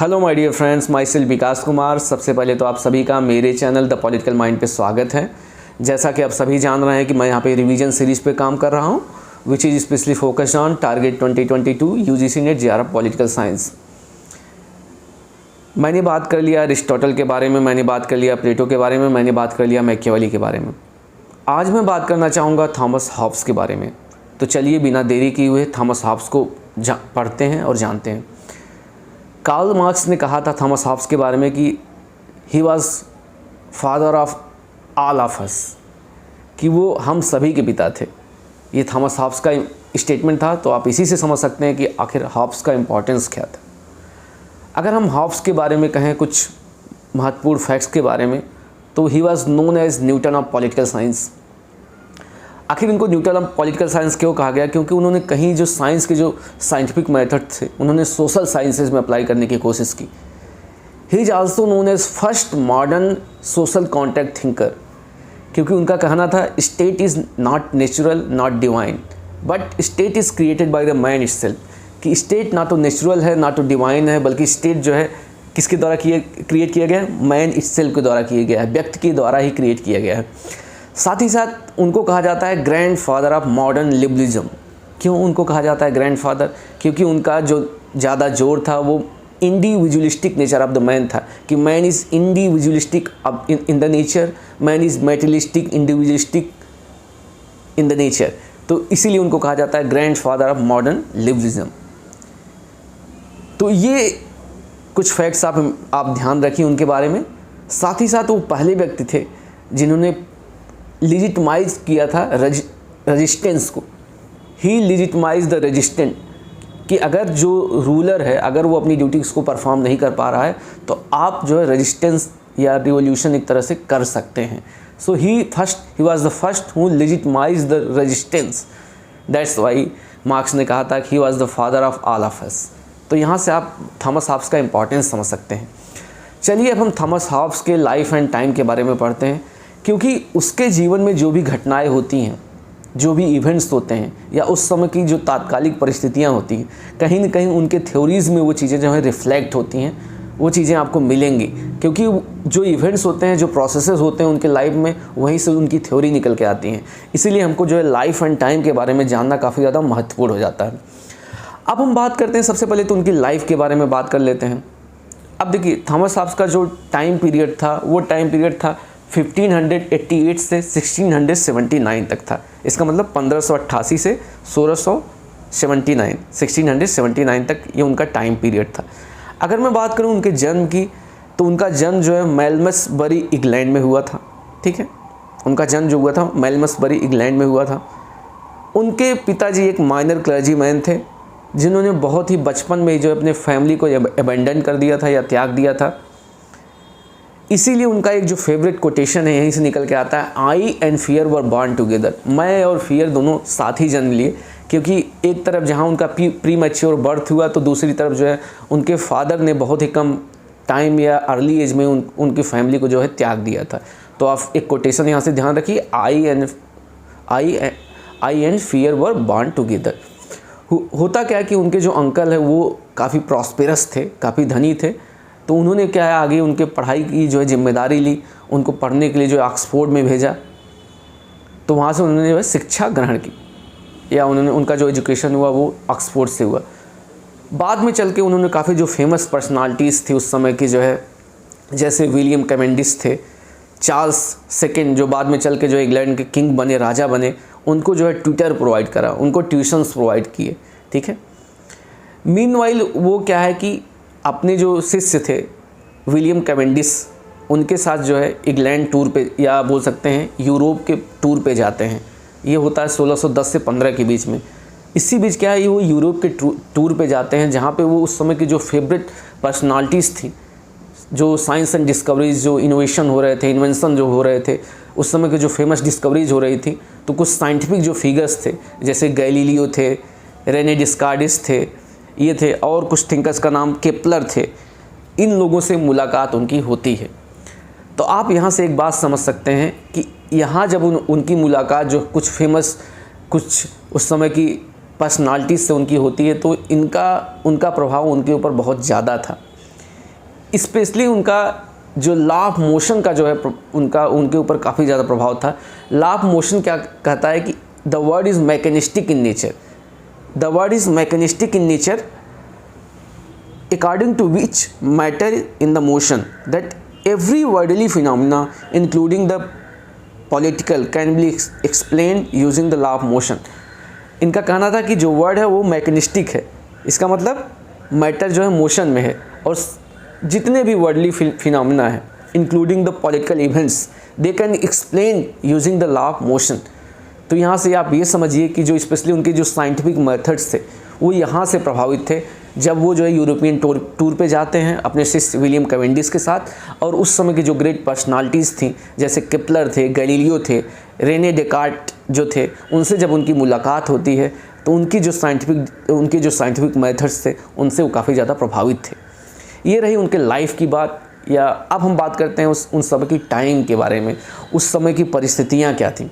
Hello my dear friends, myself Vikas Kumar. सबसे पहले तो आप सभी का मेरे चैनल द पॉलिटिकल माइंड पे स्वागत है। जैसा कि आप सभी जान रहे हैं कि मैं यहाँ पे रिवीजन सीरीज़ पे काम कर रहा हूँ, which is specially focused on target 2022 UGC net JRF political science. मैंने बात कर लिया अरिस्टोटल के बारे में, मैंने बात कर लिया प्लेटो के बारे में, मैंने बात कर लिया मैकियावेली के बारे में। आज मैं बात करना चाहूँगा थॉमस हॉब्स के बारे में। तो चलिए बिना देरी किए हुए थॉमस हॉब्स को पढ़ते हैं और जानते हैं। कार्ल मार्क्स ने कहा था थॉमस हॉब्स के बारे में कि he was father of all of अस, कि वो हम सभी के पिता थे। ये थॉमस हॉब्स का स्टेटमेंट था। तो आप इसी से समझ सकते हैं कि आखिर हॉब्स का इम्पोर्टेंस क्या था। अगर हम हॉब्स के बारे में कहें कुछ महत्वपूर्ण फैक्ट्स के बारे में, तो he was known as Newton of political science. आखिर इनको न्यूटन ऑफ पॉलिटिकल साइंस क्यों कहा गया? क्योंकि उन्होंने कहीं जो साइंस के जो साइंटिफिक मेथड थे उन्होंने सोशल साइंसेज में अप्लाई करने की कोशिश की। He is also known as first modern social contact thinker, क्योंकि उनका कहना था state is not natural not divine but state is created by the man itself, कि स्टेट ना तो नेचुरल है ना तो डिवाइन है, बल्कि स्टेट जो है किसके द्वारा क्रिएट किया गया है? मैन इटसेल्फ के द्वारा किया गया है, व्यक्ति के द्वारा ही क्रिएट किया गया है। साथ ही साथ उनको कहा जाता है grand father of modern liberalism. क्यों उनको कहा जाता है ग्रैंड फादर? क्योंकि उनका जो ज़्यादा जोर था वो individualistic nature of the man था, कि man is individualistic in the nature, man is materialistic individualistic in the nature. तो इसीलिए उनको कहा जाता है grand father of modern liberalism. तो ये कुछ फैक्ट्स आप ध्यान रखिए उनके बारे में। साथ ही साथ वो पहले व्यक्ति थे जिन्होंने लिजिटमाइज किया था रेजिस्टेंस को। ही लिजिटमाइज द रेजिस्टेंट, कि अगर जो रूलर है अगर वो अपनी ड्यूटीज़ को परफॉर्म नहीं कर पा रहा है तो आप जो है रेजिस्टेंस या रिवोल्यूशन एक तरह से कर सकते हैं। So he was the first who legitimize the resistance. That's why Marx ने कहा था कि he was the father of all of us. तो यहाँ से आप थॉमस हॉब्स का इंपॉर्टेंस समझ सकते हैं। चलिए अब हम थॉमस हॉब्स के लाइफ एंड टाइम के बारे में पढ़ते हैं, क्योंकि उसके जीवन में जो भी घटनाएं होती हैं, जो भी इवेंट्स होते हैं, या उस समय की जो तात्कालिक परिस्थितियां होती हैं, कहीं न कहीं उनके थ्योरीज़ में वो चीज़ें जो है रिफ्लेक्ट होती हैं, वो चीज़ें आपको मिलेंगी। क्योंकि जो इवेंट्स होते हैं, जो प्रोसेसेस होते हैं उनके लाइफ में, वहीं से उनकी थ्योरी निकल के आती हैं। इसीलिए हमको जो है लाइफ एंड टाइम के बारे में जानना काफ़ी ज़्यादा महत्वपूर्ण हो जाता है। अब हम बात करते हैं, सबसे पहले तो उनकी लाइफ के बारे में बात कर लेते हैं। अब देखिए थॉमस हॉब्स का जो टाइम पीरियड था वो टाइम पीरियड था 1588 से 1679 तक था। इसका मतलब 1588 से 1679 तक ये उनका टाइम पीरियड था। अगर मैं बात करूं उनके जन्म की, तो उनका जन्म जो है मेलमसबरी इंग्लैंड में हुआ था। ठीक है, उनका जन्म जो हुआ था मेलमसबरी इंग्लैंड में हुआ था। उनके पिताजी एक माइनर क्लर्जीमैन थे जिन्होंने बहुत ही बचपन में जो अपने फैमिली को अबेंडन कर दिया था या त्याग दिया था। इसीलिए उनका एक जो फेवरेट कोटेशन है यहीं से निकल के आता है, I and fear were born together. मैं और फियर दोनों साथ ही जन्म लिए, क्योंकि एक तरफ जहाँ उनका प्री मैच्योर बर्थ हुआ तो दूसरी तरफ जो है उनके फादर ने बहुत ही कम टाइम या अर्ली एज में उनकी फैमिली को जो है त्याग दिया था। तो आप एक कोटेशन यहाँ से ध्यान रखिए, I and fear were born together. होता क्या है कि उनके जो अंकल है वो काफ़ी प्रॉस्पेरस थे, काफ़ी धनी थे। तो उन्होंने क्या है आगे उनके पढ़ाई की जो है जिम्मेदारी ली, उनको पढ़ने के लिए जो ऑक्सफोर्ड में भेजा। तो वहाँ से उन्होंने जो है शिक्षा ग्रहण की, या उनका जो एजुकेशन हुआ वो ऑक्सफोर्ड से हुआ। बाद में चल के उन्होंने काफ़ी जो फेमस पर्सनालिटीज़ थी उस समय की जो है, जैसे विलियम कैवेंडिश थे, चार्ल्स सेकेंड जो बाद में चल के जो इंग्लैंड के किंग बने, राजा बने, उनको जो है ट्यूटर प्रोवाइड करा, उनको ट्यूशन्स प्रोवाइड किए। ठीक है, मीनवाइल वो क्या है कि अपने जो शिष्य थे विलियम कैवेंडिश, उनके साथ जो है इंग्लैंड टूर पे, या बोल सकते हैं यूरोप के टूर पे जाते हैं। ये होता है 1610 से 15 के बीच में। इसी बीच क्या है वो यूरोप के टूर पे जाते हैं, जहाँ पे वो उस समय की जो फेवरेट पर्सनालिटीज़ थी, जो साइंस एंड डिस्कवरीज, जो इनोवेशन हो रहे थे, इन्वेंशन जो हो रहे थे, उस समय के जो फेमस डिस्कवरीज हो रही थी, तो कुछ साइंटिफिक जो फिगर्स थे जैसे गैलीलियो थे, रेने डिस्कार्डिस थे, ये थे, और कुछ थिंकर्स का नाम केपलर थे। इन लोगों से मुलाकात उनकी होती है। तो आप यहाँ से एक बात समझ सकते हैं कि यहाँ जब उनकी मुलाकात जो कुछ फेमस, कुछ उस समय की पर्सनालिटीज़ से उनकी होती है, तो उनका प्रभाव उनके ऊपर बहुत ज़्यादा था। स्पेशली उनका जो लॉ ऑफ मोशन का जो है उनके ऊपर काफ़ी ज़्यादा प्रभाव था। लॉ ऑफ मोशन क्या कहता है कि the word is mechanistic in nature, the word is mechanistic in nature according to which matter in the motion that every worldly phenomena including the political can be explained using the law of motion। इनका कहना था कि जो word है वो mechanistic है, इसका मतलब मैटर जो है मोशन में है, और जितने भी वर्ल्डली फिनोमिना है including the political events they can explain using the law of motion. तो यहाँ से आप ये समझिए कि जो स्पेशली उनके जो साइंटिफिक मेथड्स थे वो यहाँ से प्रभावित थे, जब वो जो है यूरोपियन टूर पे जाते हैं अपने शिष्य विलियम कैवेंडिश के साथ, और उस समय की जो ग्रेट पर्सनालिटीज़ थी जैसे केपलर थे, गैलीलियो थे, रेने डेकार्ट जो थे, उनसे जब उनकी मुलाकात होती है तो उनके जो साइंटिफिक मेथड्स थे उनसे वो काफ़ी ज़्यादा प्रभावित थे। ये रही उनके लाइफ की बात। या अब हम बात करते हैं उन समय की टाइम के बारे में, उस समय की परिस्थितियाँ क्या थी।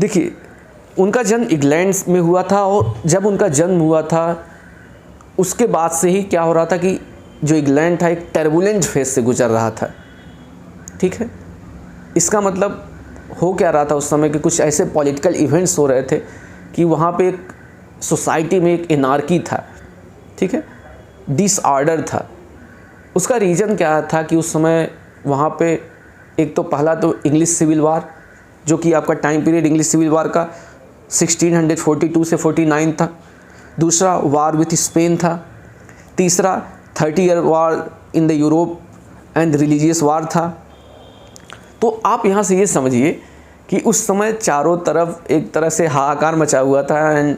देखिए, उनका जन्म इंग्लैंड में हुआ था, और जब उनका जन्म हुआ था उसके बाद से ही क्या हो रहा था कि जो इंग्लैंड था एक टर्बुलेंट फेज से गुजर रहा था। ठीक है, इसका मतलब हो क्या रहा था उस समय कि कुछ ऐसे पॉलिटिकल इवेंट्स हो रहे थे कि वहाँ पे एक सोसाइटी में एक एनार्की था। ठीक है, डिसऑर्डर था। उसका रीज़न क्या था कि उस समय वहाँ पे एक तो पहला तो इंग्लिश सिविल वार, जो कि आपका time period English civil war का 1642 से 49 था। दूसरा वार विथ स्पेन था। तीसरा 30 year war in the Europe and religious war था। तो आप यहाँ से ये समझिए कि उस समय चारों तरफ एक तरह से हाहाकार मचा हुआ था एंड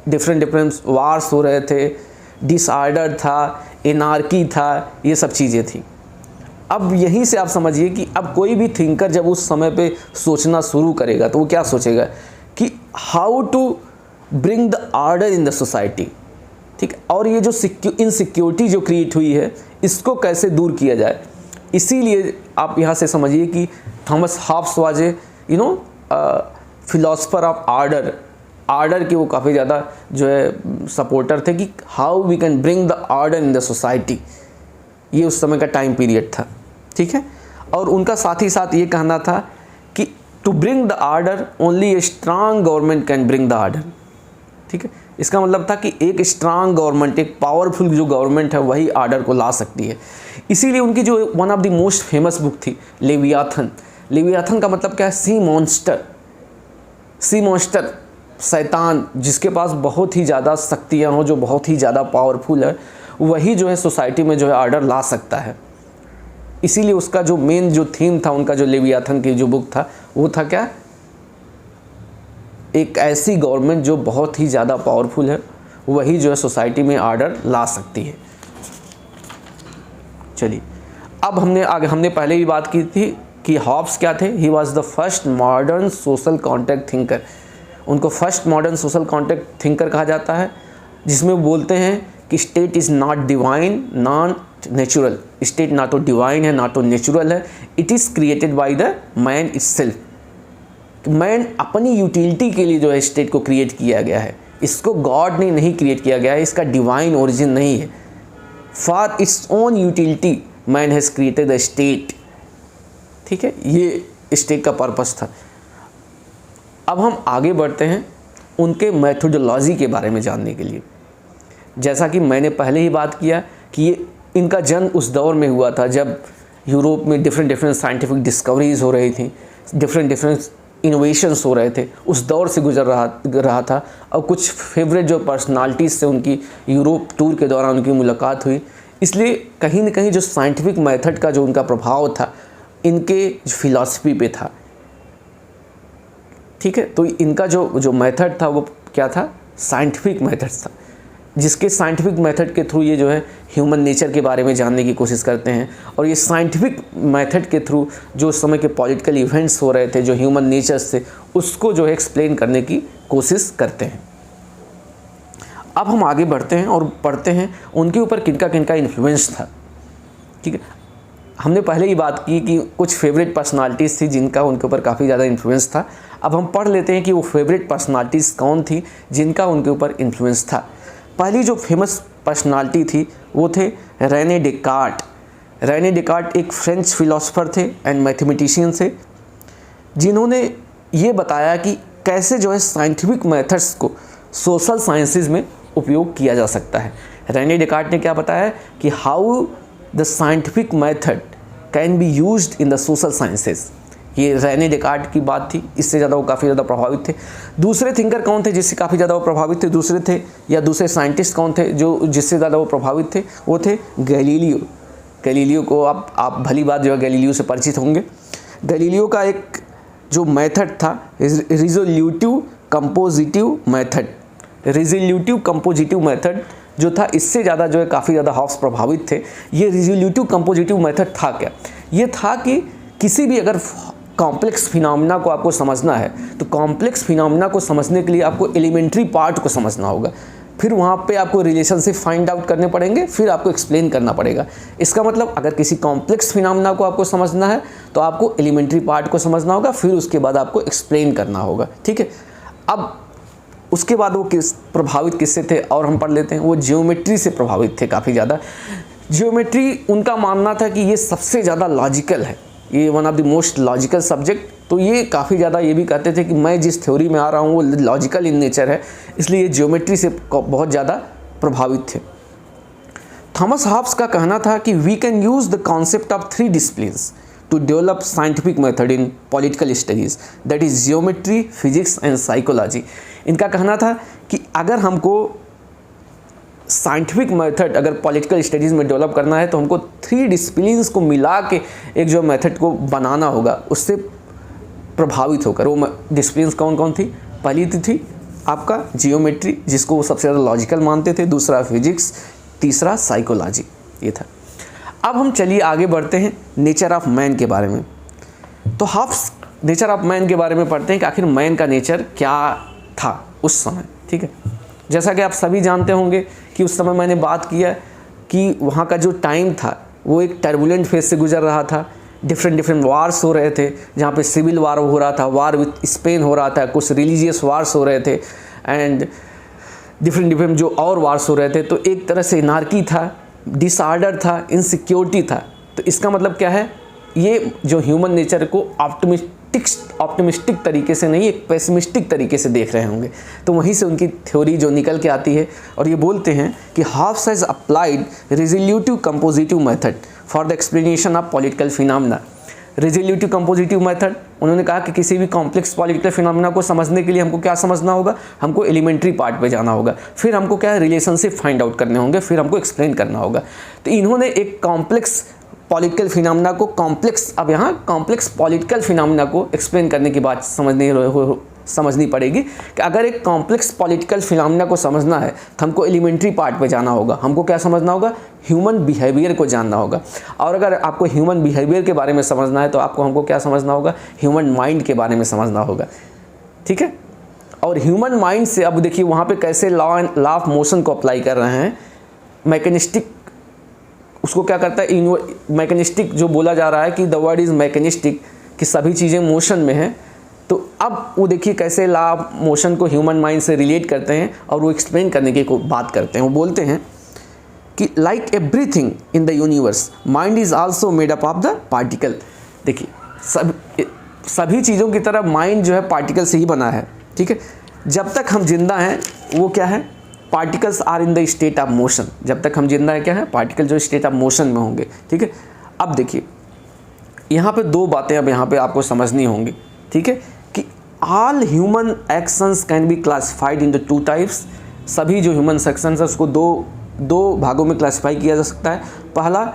डिफरेंट वार्स हो रहे थे, डिसऑर्डर था, एनार्की था, ये सब चीज़ें थी। अब यहीं से आप समझिए कि अब कोई भी थिंकर जब उस समय पे सोचना शुरू करेगा तो वो क्या सोचेगा कि how to bring the order in the society. ठीक है, और ये जो इनसिक्योरिटी जो क्रिएट हुई है इसको कैसे दूर किया जाए। इसीलिए आप यहाँ से समझिए कि Thomas Hobbes was a philosopher of order के वो काफ़ी ज़्यादा जो है सपोर्टर थे कि how we can bring the order in the society. ये उस समय का टाइम पीरियड था। ठीक है, और उनका साथ ही साथ ये कहना था कि to bring the order only a strong government can bring the order. ठीक है, इसका मतलब था कि एक स्ट्रांग गवर्नमेंट, एक पावरफुल जो गवर्नमेंट है वही ऑर्डर को ला सकती है। इसीलिए उनकी जो one of the most famous book थी लेवियाथन। लेवियाथन का मतलब क्या है? सी मॉन्स्टर, शैतान, जिसके पास बहुत ही ज़्यादा शक्तियाँ हो, जो बहुत ही ज़्यादा पावरफुल है, वही जो है सोसाइटी में जो है ऑर्डर ला सकता है। इसीलिए उसका जो मेन जो थीम था उनका जो लेवियाथन की जो बुक था वो था क्या? एक ऐसी गवर्नमेंट जो बहुत ही ज़्यादा पावरफुल है वही जो है सोसाइटी में ऑर्डर ला सकती है। चलिए, अब हमने पहले भी बात की थी कि हॉब्स क्या थे। He was the first modern social contract thinker. उनको first modern social contract thinker कहा जाता है, जिसमें वो बोलते हैं कि state is not divine not natural. State ना तो डिवाइन है ना तो नेचुरल है, it is created by the man itself. Man अपनी यूटिलिटी के लिए जो है स्टेट को क्रिएट किया गया है, इसको गॉड ने नहीं क्रिएट किया गया है, इसका डिवाइन ओरिजिन नहीं है। For its own utility man has created the state. ठीक है, ये स्टेट का पर्पस था। अब हम आगे बढ़ते हैं उनके मेथोडोलॉजी के बारे में जानने के लिए। जैसा कि मैंने पहले ही बात किया कि ये इनका जन्म उस दौर में हुआ था जब यूरोप में डिफरेंट साइंटिफिक डिस्कवरीज हो रही थी, डिफरेंट इनोवेशंस हो रहे थे, उस दौर से गुजर रहा था। और कुछ फेवरेट जो पर्सनालिटीज़ से उनकी यूरोप टूर के दौरान उनकी मुलाकात हुई, इसलिए कहीं ना कहीं जो साइंटिफिक मेथड का जो उनका प्रभाव था इनके फिलॉसफी पे था। ठीक है, तो इनका जो मेथड था वो क्या था? साइंटिफिक मेथड था, जिसके साइंटिफिक मेथड के थ्रू ये जो है ह्यूमन नेचर के बारे में जानने की कोशिश करते हैं। और ये साइंटिफिक मेथड के थ्रू जो उस समय के पॉलिटिकल इवेंट्स हो रहे थे, जो ह्यूमन नेचर थे, उसको जो है एक्सप्लेन करने की कोशिश करते हैं। अब हम आगे बढ़ते हैं और पढ़ते हैं उनके ऊपर किनका इन्फ्लुएंस था। ठीक है, हमने पहले ही बात की कि कुछ फेवरेट पर्सनालिटीज़ थी जिनका उनके ऊपर काफ़ी ज़्यादा इन्फ्लुएंस था। अब हम पढ़ लेते हैं कि वो फेवरेट पर्सनालिटीज़ कौन थी जिनका उनके ऊपर इन्फ्लुएंस था। पहली जो फेमस पर्सनालिटी थी वो थे रेने डेकार्ट। रेने डेकार्ट एक फ्रेंच फिलोसोफर थे एंड मैथमेटिशियन थे, जिन्होंने ये बताया कि कैसे जो है साइंटिफिक मेथड्स को सोशल साइंसेज में उपयोग किया जा सकता है। रेने डेकार्ट ने क्या बताया कि how the scientific method can be used in the social sciences. ये रेने डेकार्ट की बात थी, इससे ज़्यादा वो काफ़ी ज़्यादा प्रभावित थे। दूसरे थिंकर कौन थे जिससे काफ़ी ज़्यादा वो प्रभावित थे, दूसरे थे या दूसरे साइंटिस्ट कौन थे जो जिससे ज़्यादा वो प्रभावित थे, वो थे गैलीलियो। गैलीलियो को आप भली बात जो है गैलीलियो से परिचित होंगे। गैलीलियो का एक जो मेथड था रिजोल्यूटिव कंपोजिटिव मेथड, रिजोल्यूटिव कंपोजिटिव मेथड जो था, इससे ज़्यादा जो है काफ़ी ज़्यादा हॉब्स प्रभावित थे। ये रिजोल्यूटिव कंपोजिटिव मेथड था क्या? ये था कि किसी भी अगर कॉम्प्लेक्स फिनोमेना को आपको समझना है तो कॉम्प्लेक्स फिनोमेना को समझने के लिए आपको एलिमेंट्री पार्ट को समझना होगा, फिर वहाँ पे आपको रिलेशनशिप फाइंड आउट करने पड़ेंगे, फिर आपको एक्सप्लेन करना पड़ेगा। इसका मतलब अगर किसी कॉम्प्लेक्स फिनोमेना को आपको समझना है तो आपको एलिमेंट्री पार्ट को समझना होगा, फिर उसके बाद आपको एक्सप्लेन करना होगा, ठीक है। अब उसके बाद वो प्रभावित किससे थे और हम पढ़ लेते हैं। वो ज्योमेट्री से प्रभावित थे काफ़ी ज़्यादा। ज्योमेट्री उनका मानना था कि ये सबसे ज़्यादा लॉजिकल है, ये one of the most logical subject. तो ये काफ़ी ज़्यादा ये भी कहते थे कि मैं जिस थ्योरी में आ रहा हूँ वो लॉजिकल इन नेचर है, इसलिए ये ज्योमेट्री से बहुत ज़्यादा प्रभावित थे। थॉमस हॉब्स का कहना था कि we can use the concept of 3 disciplines to develop scientific method in political studies, that is geometry, physics and psychology. इनका कहना था कि अगर हमको साइंटिफिक मेथड अगर पॉलिटिकल स्टडीज़ में डेवलप करना है तो हमको 3 डिसिप्लिन्स को मिला के एक जो मेथड को बनाना होगा, उससे प्रभावित होकर। वो डिसिप्लिन्स कौन कौन थी? पहली थी आपका जियोमेट्री, जिसको वो सबसे ज़्यादा लॉजिकल मानते थे, दूसरा फिजिक्स, तीसरा साइकोलॉजी, ये था। अब हम चलिए आगे बढ़ते हैं नेचर ऑफ मैन के बारे में। तो हॉब्स नेचर ऑफ मैन के बारे में पढ़ते हैं कि आखिर मैन का नेचर क्या था उस समय, ठीक है। जैसा कि आप सभी जानते होंगे कि उस समय मैंने बात किया कि वहाँ का जो टाइम था वो एक टर्बुलेंट फेज से गुजर रहा था। डिफरेंट वार्स हो रहे थे, जहाँ पे सिविल वार हो रहा था, वार विथ स्पेन हो रहा था, कुछ रिलीजियस वार्स हो रहे थे एंड डिफरेंट जो और वार्स हो रहे थे। तो एक तरह से एनार्की था, डिसऑर्डर था, इनसिक्योरिटी था। तो इसका मतलब क्या है, ये जो ह्यूमन नेचर को ऑप्टिमिस्टिक तरीके से नहीं, एक पेसिमिस्टिक तरीके से देख रहे होंगे। तो वहीं से उनकी थ्योरी जो निकल के आती है और ये बोलते हैं कि Hobbes has applied resolutive compositive method for the explanation of political phenomena. Resolutive compositive method, उन्होंने कहा कि किसी भी कॉम्प्लेक्स पॉलिटिकल फिनोमेना को समझने के लिए हमको क्या समझना होगा, हमको एलिमेंट्री पार्ट पे जाना होगा, फिर हमको क्या है रिलेशनशिप फाइंड आउट करने होंगे, फिर हमको एक्सप्लेन करना होगा। तो इन्होंने एक कॉम्प्लेक्स पॉलिटिकल फिनोमेना को अब यहाँ कॉम्प्लेक्स पॉलिटिकल फिनोमेना को एक्सप्लेन करने की बात समझनी पड़ेगी कि अगर एक कॉम्प्लेक्स पॉलिटिकल फिनोमेना को समझना है तो हमको एलिमेंट्री पार्ट पे जाना होगा, हमको क्या समझना होगा, ह्यूमन बिहेवियर को जानना होगा। और अगर आपको ह्यूमन बिहेवियर के बारे में समझना है तो हमको क्या समझना होगा, ह्यूमन माइंड के बारे में समझना होगा, ठीक है। और ह्यूमन माइंड से अब देखिए वहाँ पे कैसे लॉ ऑफ मोशन को अप्लाई कर रहे हैं। मैकेनिस्टिक उसको क्या करता है, मैकेनिस्टिक जो बोला जा रहा है कि द वर्ड इज़ मैकेनिस्टिक, कि सभी चीज़ें मोशन में हैं। तो अब वो देखिए कैसे लॉ ऑफ मोशन को ह्यूमन माइंड से रिलेट करते हैं और वो एक्सप्लेन करने की बात करते हैं। वो बोलते हैं कि like everything in the universe mind is also made up of the particle. देखिए सभी चीज़ों की तरह माइंड जो है पार्टिकल से ही बना है, ठीक है। जब तक हम जिंदा हैं वो क्या है, particles are in the state of motion. जब तक हम जिंदा है क्या है, पार्टिकल जो स्टेट ऑफ मोशन में होंगे, ठीक है। अब देखिए यहाँ पे 2 बातें अब यहाँ पे आपको समझनी होंगी, ठीक है, कि all human actions can be classified in the 2 types. सभी जो ह्यूमन एक्शंस है उसको दो भागों में क्लासिफाई किया जा सकता है। पहला,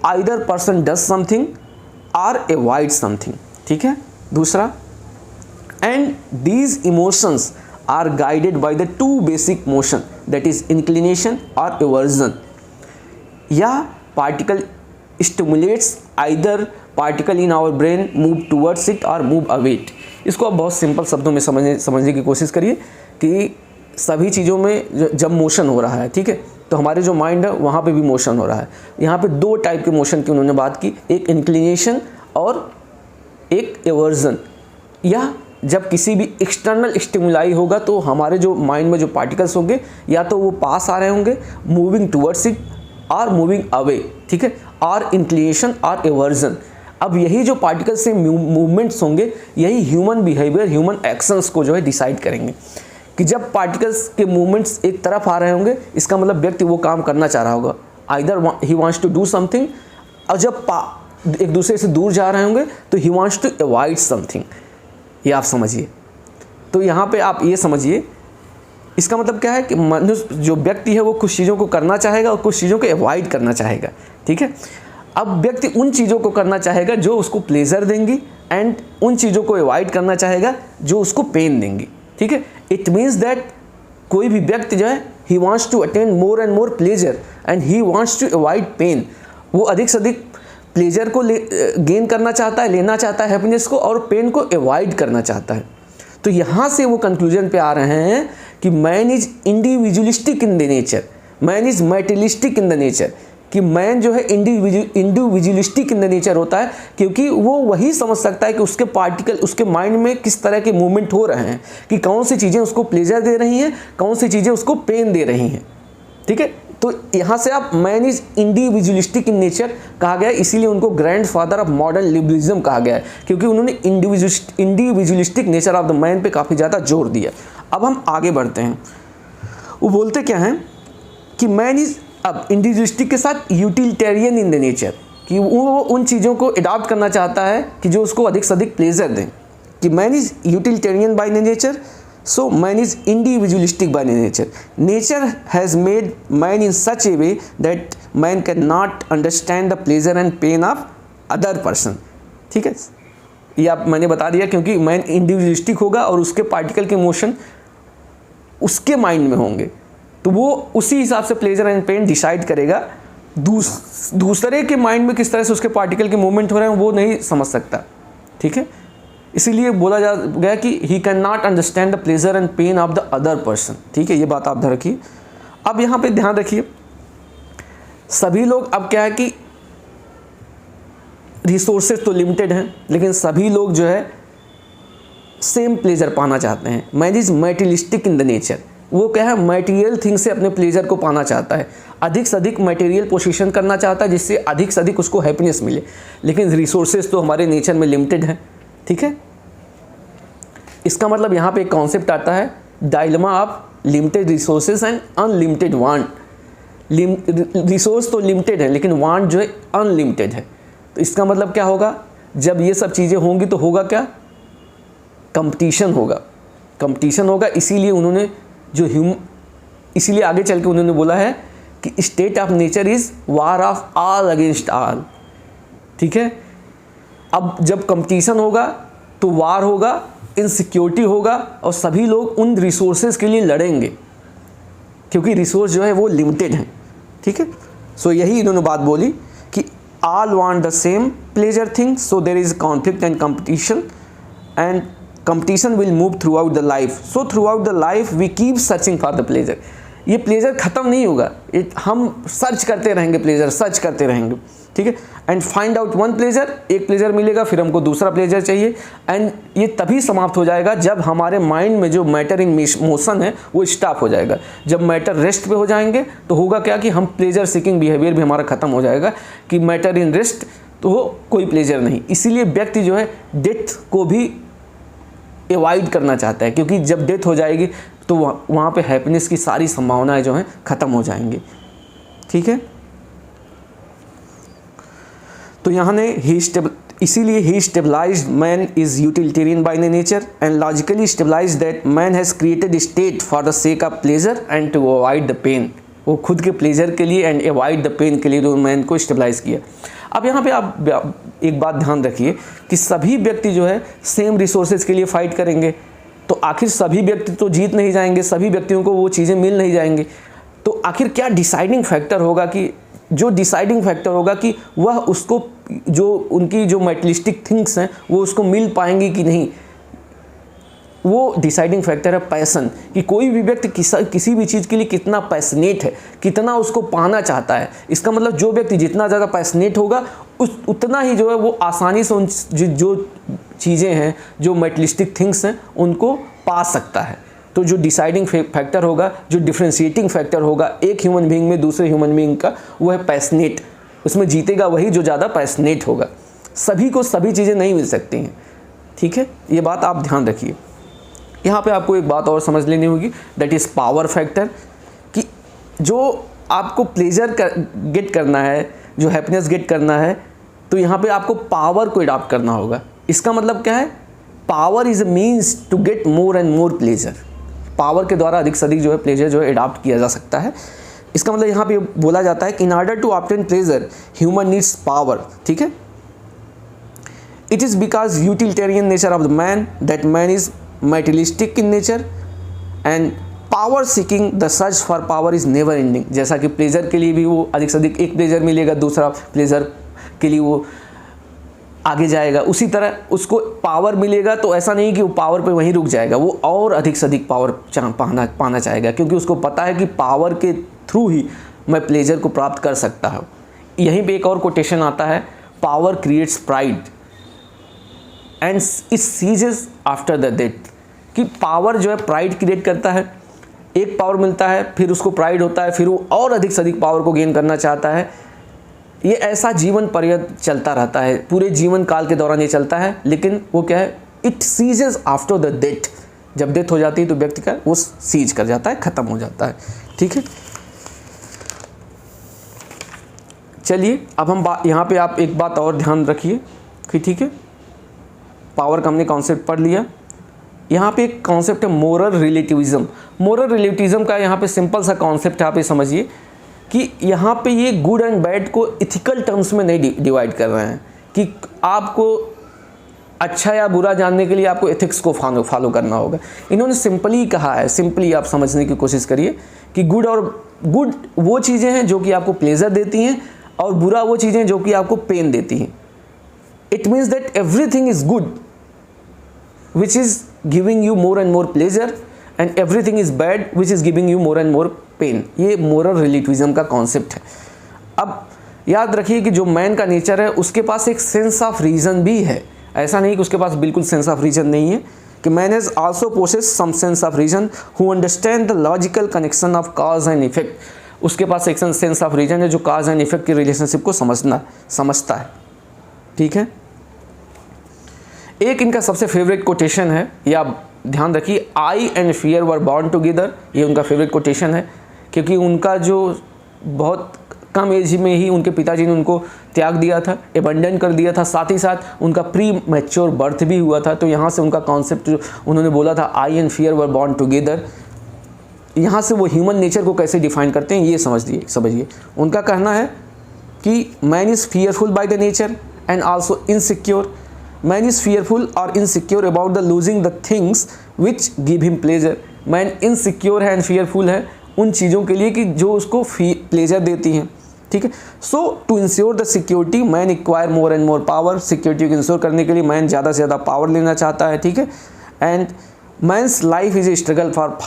आइदर पर्सन डज समथिंग और अवॉइड समथिंग, ठीक है। दूसरा, and these emotions are guided by the 2 basic motion, that is inclination or aversion। या particle stimulates either particle in our brain move towards it or move away it। इसको आप बहुत simple शब्दों में समझने की कोशिश करिए कि सभी चीज़ों में जब मोशन हो रहा है, ठीक है, तो हमारे जो माइंड है वहाँ पे भी मोशन हो रहा है। यहाँ पे 2 टाइप के मोशन की उन्होंने बात की, एक इंक्लिनेशन और एक एवर्जन। या जब किसी भी एक्सटर्नल स्टिमुलाई होगा तो हमारे जो माइंड में जो पार्टिकल्स होंगे या तो वो पास आ रहे होंगे moving towards it, are moving away, ठीक है, आर इंक्लिनेशन आर एवर्जन। अब यही जो पार्टिकल्स से मूवमेंट्स होंगे, यही ह्यूमन बिहेवियर, ह्यूमन एक्शंस को जो है डिसाइड करेंगे कि जब पार्टिकल्स के मूवमेंट्स एक तरफ आ रहे होंगे, इसका मतलब व्यक्ति वो काम करना चाह रहा होगा, either he wants to do something, और जब एक दूसरे से दूर जा रहे होंगे तो he wants to avoid something. ये आप समझिए। तो यहाँ पे आप ये समझिए, इसका मतलब क्या है कि मनुष्य जो व्यक्ति है वो कुछ चीज़ों को करना चाहेगा और कुछ चीज़ों को अवॉइड करना चाहेगा, ठीक है। अब व्यक्ति उन चीज़ों को करना चाहेगा जो उसको प्लेजर देंगी, एंड उन चीज़ों को अवॉइड करना चाहेगा जो उसको पेन देंगी, ठीक है। इट मीन्स दैट कोई भी व्यक्ति जो है he wants to attain more and more pleasure and he wants to avoid pain. वो अधिक से अधिक प्लेजर को गेन करना चाहता है, लेना चाहता है हैप्पीनेस को, और पेन को अवॉइड करना चाहता है। तो यहाँ से वो कंक्लूजन पे आ रहे हैं कि man is individualistic in the nature, man is materialistic in the nature, कि मैन जो है इंडिविजुअलिस्टिक इन द नेचर होता है, क्योंकि वो वही समझ सकता है कि उसके पार्टिकल, उसके माइंड में किस तरह के मूवमेंट हो रहे हैं, कि कौन सी चीज़ें उसको प्लेजर दे रही हैं, कौन सी चीज़ें उसको पेन दे रही हैं, ठीक है। तो यहाँ से आप man is individualistic in nature कहा गया है, इसीलिए उनको ग्रैंडफादर ऑफ मॉडर्न लिबरलिज्म कहा गया है, क्योंकि उन्होंने individualistic nature of the man पे काफ़ी ज़्यादा जोर दिया। अब हम आगे बढ़ते हैं। वो बोलते क्या हैं कि मैन इज, अब इंडिविजुअलिस्टिक के साथ यूटिलिटेरियन इन द नेचर, कि वो उन चीज़ों को अडॉप्ट करना चाहता है कि जो उसको अधिक से अधिक प्लेजर दें, कि man is utilitarian by nature, so man is individualistic by nature. Nature has made man in such a way that man cannot understand the pleasure and pain of other person, ठीक है। ये आप मैंने बता दिया, क्योंकि मैन इंडिविजुअलिस्टिक होगा और उसके पार्टिकल के मोशन उसके माइंड में होंगे, तो वो उसी हिसाब से प्लेजर एंड पेन डिसाइड करेगा। दूसरे के माइंड में किस तरह से उसके पार्टिकल के मूवमेंट हो रहे हैं वो नहीं समझ सकता, ठीक है। इसीलिए बोला जा गया कि he can not understand the pleasure and pain of the other person, ठीक है। ये बात आप ध्यान रखिए। अब यहाँ पे ध्यान रखिए, सभी लोग, अब क्या है कि रिसोर्सेज तो लिमिटेड हैं, लेकिन सभी लोग जो है सेम प्लेजर पाना चाहते हैं। Man is materialistic in the nature, वो क्या है, मटेरियल थिंग से अपने प्लेजर को पाना चाहता है, अधिक से अधिक मटेरियल पोजीशन करना चाहता है, जिससे अधिक से अधिक उसको हैप्पीनेस मिले। लेकिन रिसोर्सेज तो हमारे नेचर में लिमिटेड हैं, ठीक है। इसका मतलब यहाँ पे एक कॉन्सेप्ट आता है, dilemma of limited resources and unlimited want. Resource तो लिमिटेड है, लेकिन वांट जो है अनलिमिटेड है। तो इसका मतलब क्या होगा, जब ये सब चीज़ें होंगी तो होगा क्या, कंपटीशन होगा, कंपटीशन होगा। इसीलिए उन्होंने इसीलिए आगे चल के उन्होंने बोला है कि state of nature is war of all against all, ठीक है। अब जब कंपटीशन होगा तो वार होगा, इनसिक्योरिटी होगा, और सभी लोग उन रिसोर्सेज के लिए लड़ेंगे, क्योंकि रिसोर्स जो है वो लिमिटेड हैं, ठीक है। सो यही इन्होंने बात बोली कि all want the same pleasure thing, so there is conflict and competition, and competition will move through the life, so through the life we keep searching for the pleasure. ये pleasure ख़त्म नहीं होगा, हम search करते रहेंगे, pleasure search करते रहेंगे, ठीक है। And find out one pleasure, एक प्लेजर मिलेगा, फिर हमको दूसरा प्लेजर चाहिए, एंड ये तभी समाप्त हो जाएगा जब हमारे माइंड में जो मैटर इन मोशन है वो स्टॉप हो जाएगा। जब मैटर रेस्ट पे हो जाएंगे तो होगा क्या कि हम प्लेजर सीकिंग बिहेवियर भी हमारा ख़त्म हो जाएगा, कि मैटर इन रेस्ट तो वो कोई प्लेजर नहीं। इसीलिए व्यक्ति जो है डेथ को भी अवॉइड करना चाहता है, क्योंकि जब डेथ हो जाएगी तो वहाँ पे हैप्पीनेस की सारी संभावनाएं जो हैं ख़त्म हो जाएंगी, ठीक है। तो यहाँ ने इसीलिए he stabilised man is utilitarian by nature and logically stabilised that man has created state for the sake of pleasure and to avoid the pain. वो खुद के प्लेजर के लिए एंड अवॉइड द पेन के लिए जो मैन को stabilise किया। अब यहाँ पे आप एक बात ध्यान रखिए कि सभी व्यक्ति जो है सेम रिसोर्सेज के लिए फाइट करेंगे, तो आखिर सभी व्यक्ति तो जीत नहीं जाएंगे, सभी व्यक्तियों को वो चीज़ें मिल नहीं जाएंगी। तो आखिर क्या डिसाइडिंग फैक्टर होगा, कि जो डिसाइडिंग फैक्टर होगा कि वह उसको जो उनकी जो मैटेरियलिस्टिक थिंग्स हैं वो उसको मिल पाएंगी कि नहीं, वो डिसाइडिंग फैक्टर है पैसन, कि कोई भी व्यक्ति किसी भी चीज़ के लिए कितना पैशनेट है, कितना उसको पाना चाहता है। इसका मतलब जो व्यक्ति जितना ज़्यादा पैशनेट होगा उतना ही जो है वो आसानी से उन जो चीज़ें हैं, जो मैटेरियलिस्टिक थिंग्स हैं, उनको पा सकता है। तो जो डिसाइडिंग फैक्टर होगा, जो डिफ्रेंशिएटिंग फैक्टर होगा एक ह्यूमन बीइंग में दूसरे ह्यूमन बीइंग का, वो है पैशनेट। उसमें जीतेगा वही जो ज़्यादा पैशनेट होगा। सभी को सभी चीज़ें नहीं मिल सकती हैं, ठीक है, ये बात आप ध्यान रखिए। यहाँ पे आपको एक बात और समझ लेनी होगी, दैट इज़ पावर फैक्टर, कि जो आपको प्लेजर गेट करना है, जो हैप्पीनेस गेट करना है, तो यहाँ पे आपको पावर को अडॉप्ट करना होगा। इसका मतलब क्या है, power is a means to get more and more pleasure. Power के द्वारा अधिक से अधिक जो है प्लेजर जो है अडॉप्ट किया जा सकता है। इसका मतलब यहाँ पे बोला जाता है कि in order to obtain pleasure human needs power, ठीक है। It is because utilitarian nature of the man that man is materialistic in nature and power seeking the search for power is never ending. जैसा कि pleasure के लिए भी वो अधिक से अधिक एक प्लेजर मिलेगा, दूसरा प्लेजर के लिए वो आगे जाएगा, उसी तरह उसको पावर मिलेगा तो ऐसा नहीं कि वो पावर पे वहीं रुक जाएगा, वो और अधिक से अधिक पावर पाना चाहेगा, क्योंकि उसको पता है कि पावर के थ्रू ही मैं प्लेजर को प्राप्त कर सकता हूँ। यहीं पे एक और कोटेशन आता है, power creates pride and it ceases after the death, कि पावर जो है प्राइड क्रिएट करता है। एक पावर मिलता है, फिर उसको प्राइड होता है, फिर वो और अधिक से अधिक पावर को गेन करना चाहता है। ये ऐसा जीवन पर्यंत चलता रहता है, पूरे जीवन काल के दौरान ये चलता है। लेकिन वो क्या है, it ceases after the death, जब डेथ हो जाती है तो व्यक्ति का वो सीज कर जाता है, ख़त्म हो जाता है, ठीक है। चलिए अब हम यहाँ पे आप एक बात और ध्यान रखिए कि ठीक है, पावर का हमने कॉन्सेप्ट पढ़ लिया। यहाँ पे एक कॉन्सेप्ट है मोरल रिलेटिविज्म। मोरल रिलेटिविज्म का यहाँ पे सिंपल सा कॉन्सेप्ट है, आप ये समझिए कि यहाँ पे ये गुड एंड बैड को इथिकल टर्म्स में नहीं डिवाइड कर रहे हैं कि आपको अच्छा या बुरा जानने के लिए आपको एथिक्स को फॉलो करना होगा। इन्होंने सिंपली कहा है, सिंपली आप समझने की कोशिश करिए कि गुड वो चीज़ें हैं जो कि आपको प्लेजर देती हैं और बुरा वो चीज़ें जो कि आपको पेन देती हैं। It means that everything is good which is giving you more and more pleasure and everything is bad which is giving you more and more pain। ये मोरल रिलेटिविज्म का कॉन्सेप्ट है। अब याद रखिए कि जो मैन का नेचर है उसके पास एक सेंस ऑफ रीज़न भी है, ऐसा नहीं कि उसके पास बिल्कुल सेंस ऑफ रीज़न नहीं है, कि man has also possess some sense of reason who understand the logical connection of cause and effect. उसके पास एक सेंस ऑफ रीज़न है जो कॉज एंड इफेक्ट के रिलेशनशिप को समझता है, ठीक है। एक इनका सबसे फेवरेट कोटेशन है, या ध्यान रखिए, I and fear were born together. ये उनका फेवरेट कोटेशन है क्योंकि उनका जो बहुत कम एज में ही उनके पिताजी ने उनको त्याग दिया था, एबंडन कर दिया था, साथ ही साथ उनका प्री मैच्योर बर्थ भी हुआ था। तो यहाँ से उनका कॉन्सेप्ट जो उन्होंने बोला था, I and fear were born together, यहाँ से वो ह्यूमन नेचर को कैसे डिफाइन करते हैं ये समझिए। उनका कहना है कि man is fearful by the nature and also insecure. Man is fearful और insecure about the losing the things which give him pleasure. Man insecure है एंड फियरफुल है उन चीज़ों के लिए कि जो उसको प्लेजर देती हैं, ठीक है। So to ensure the security man acquire more and more power. Security को इंश्योर करने के लिए मैन ज़्यादा से ज़्यादा पावर लेना चाहता है, ठीक है। And man's life is a struggle for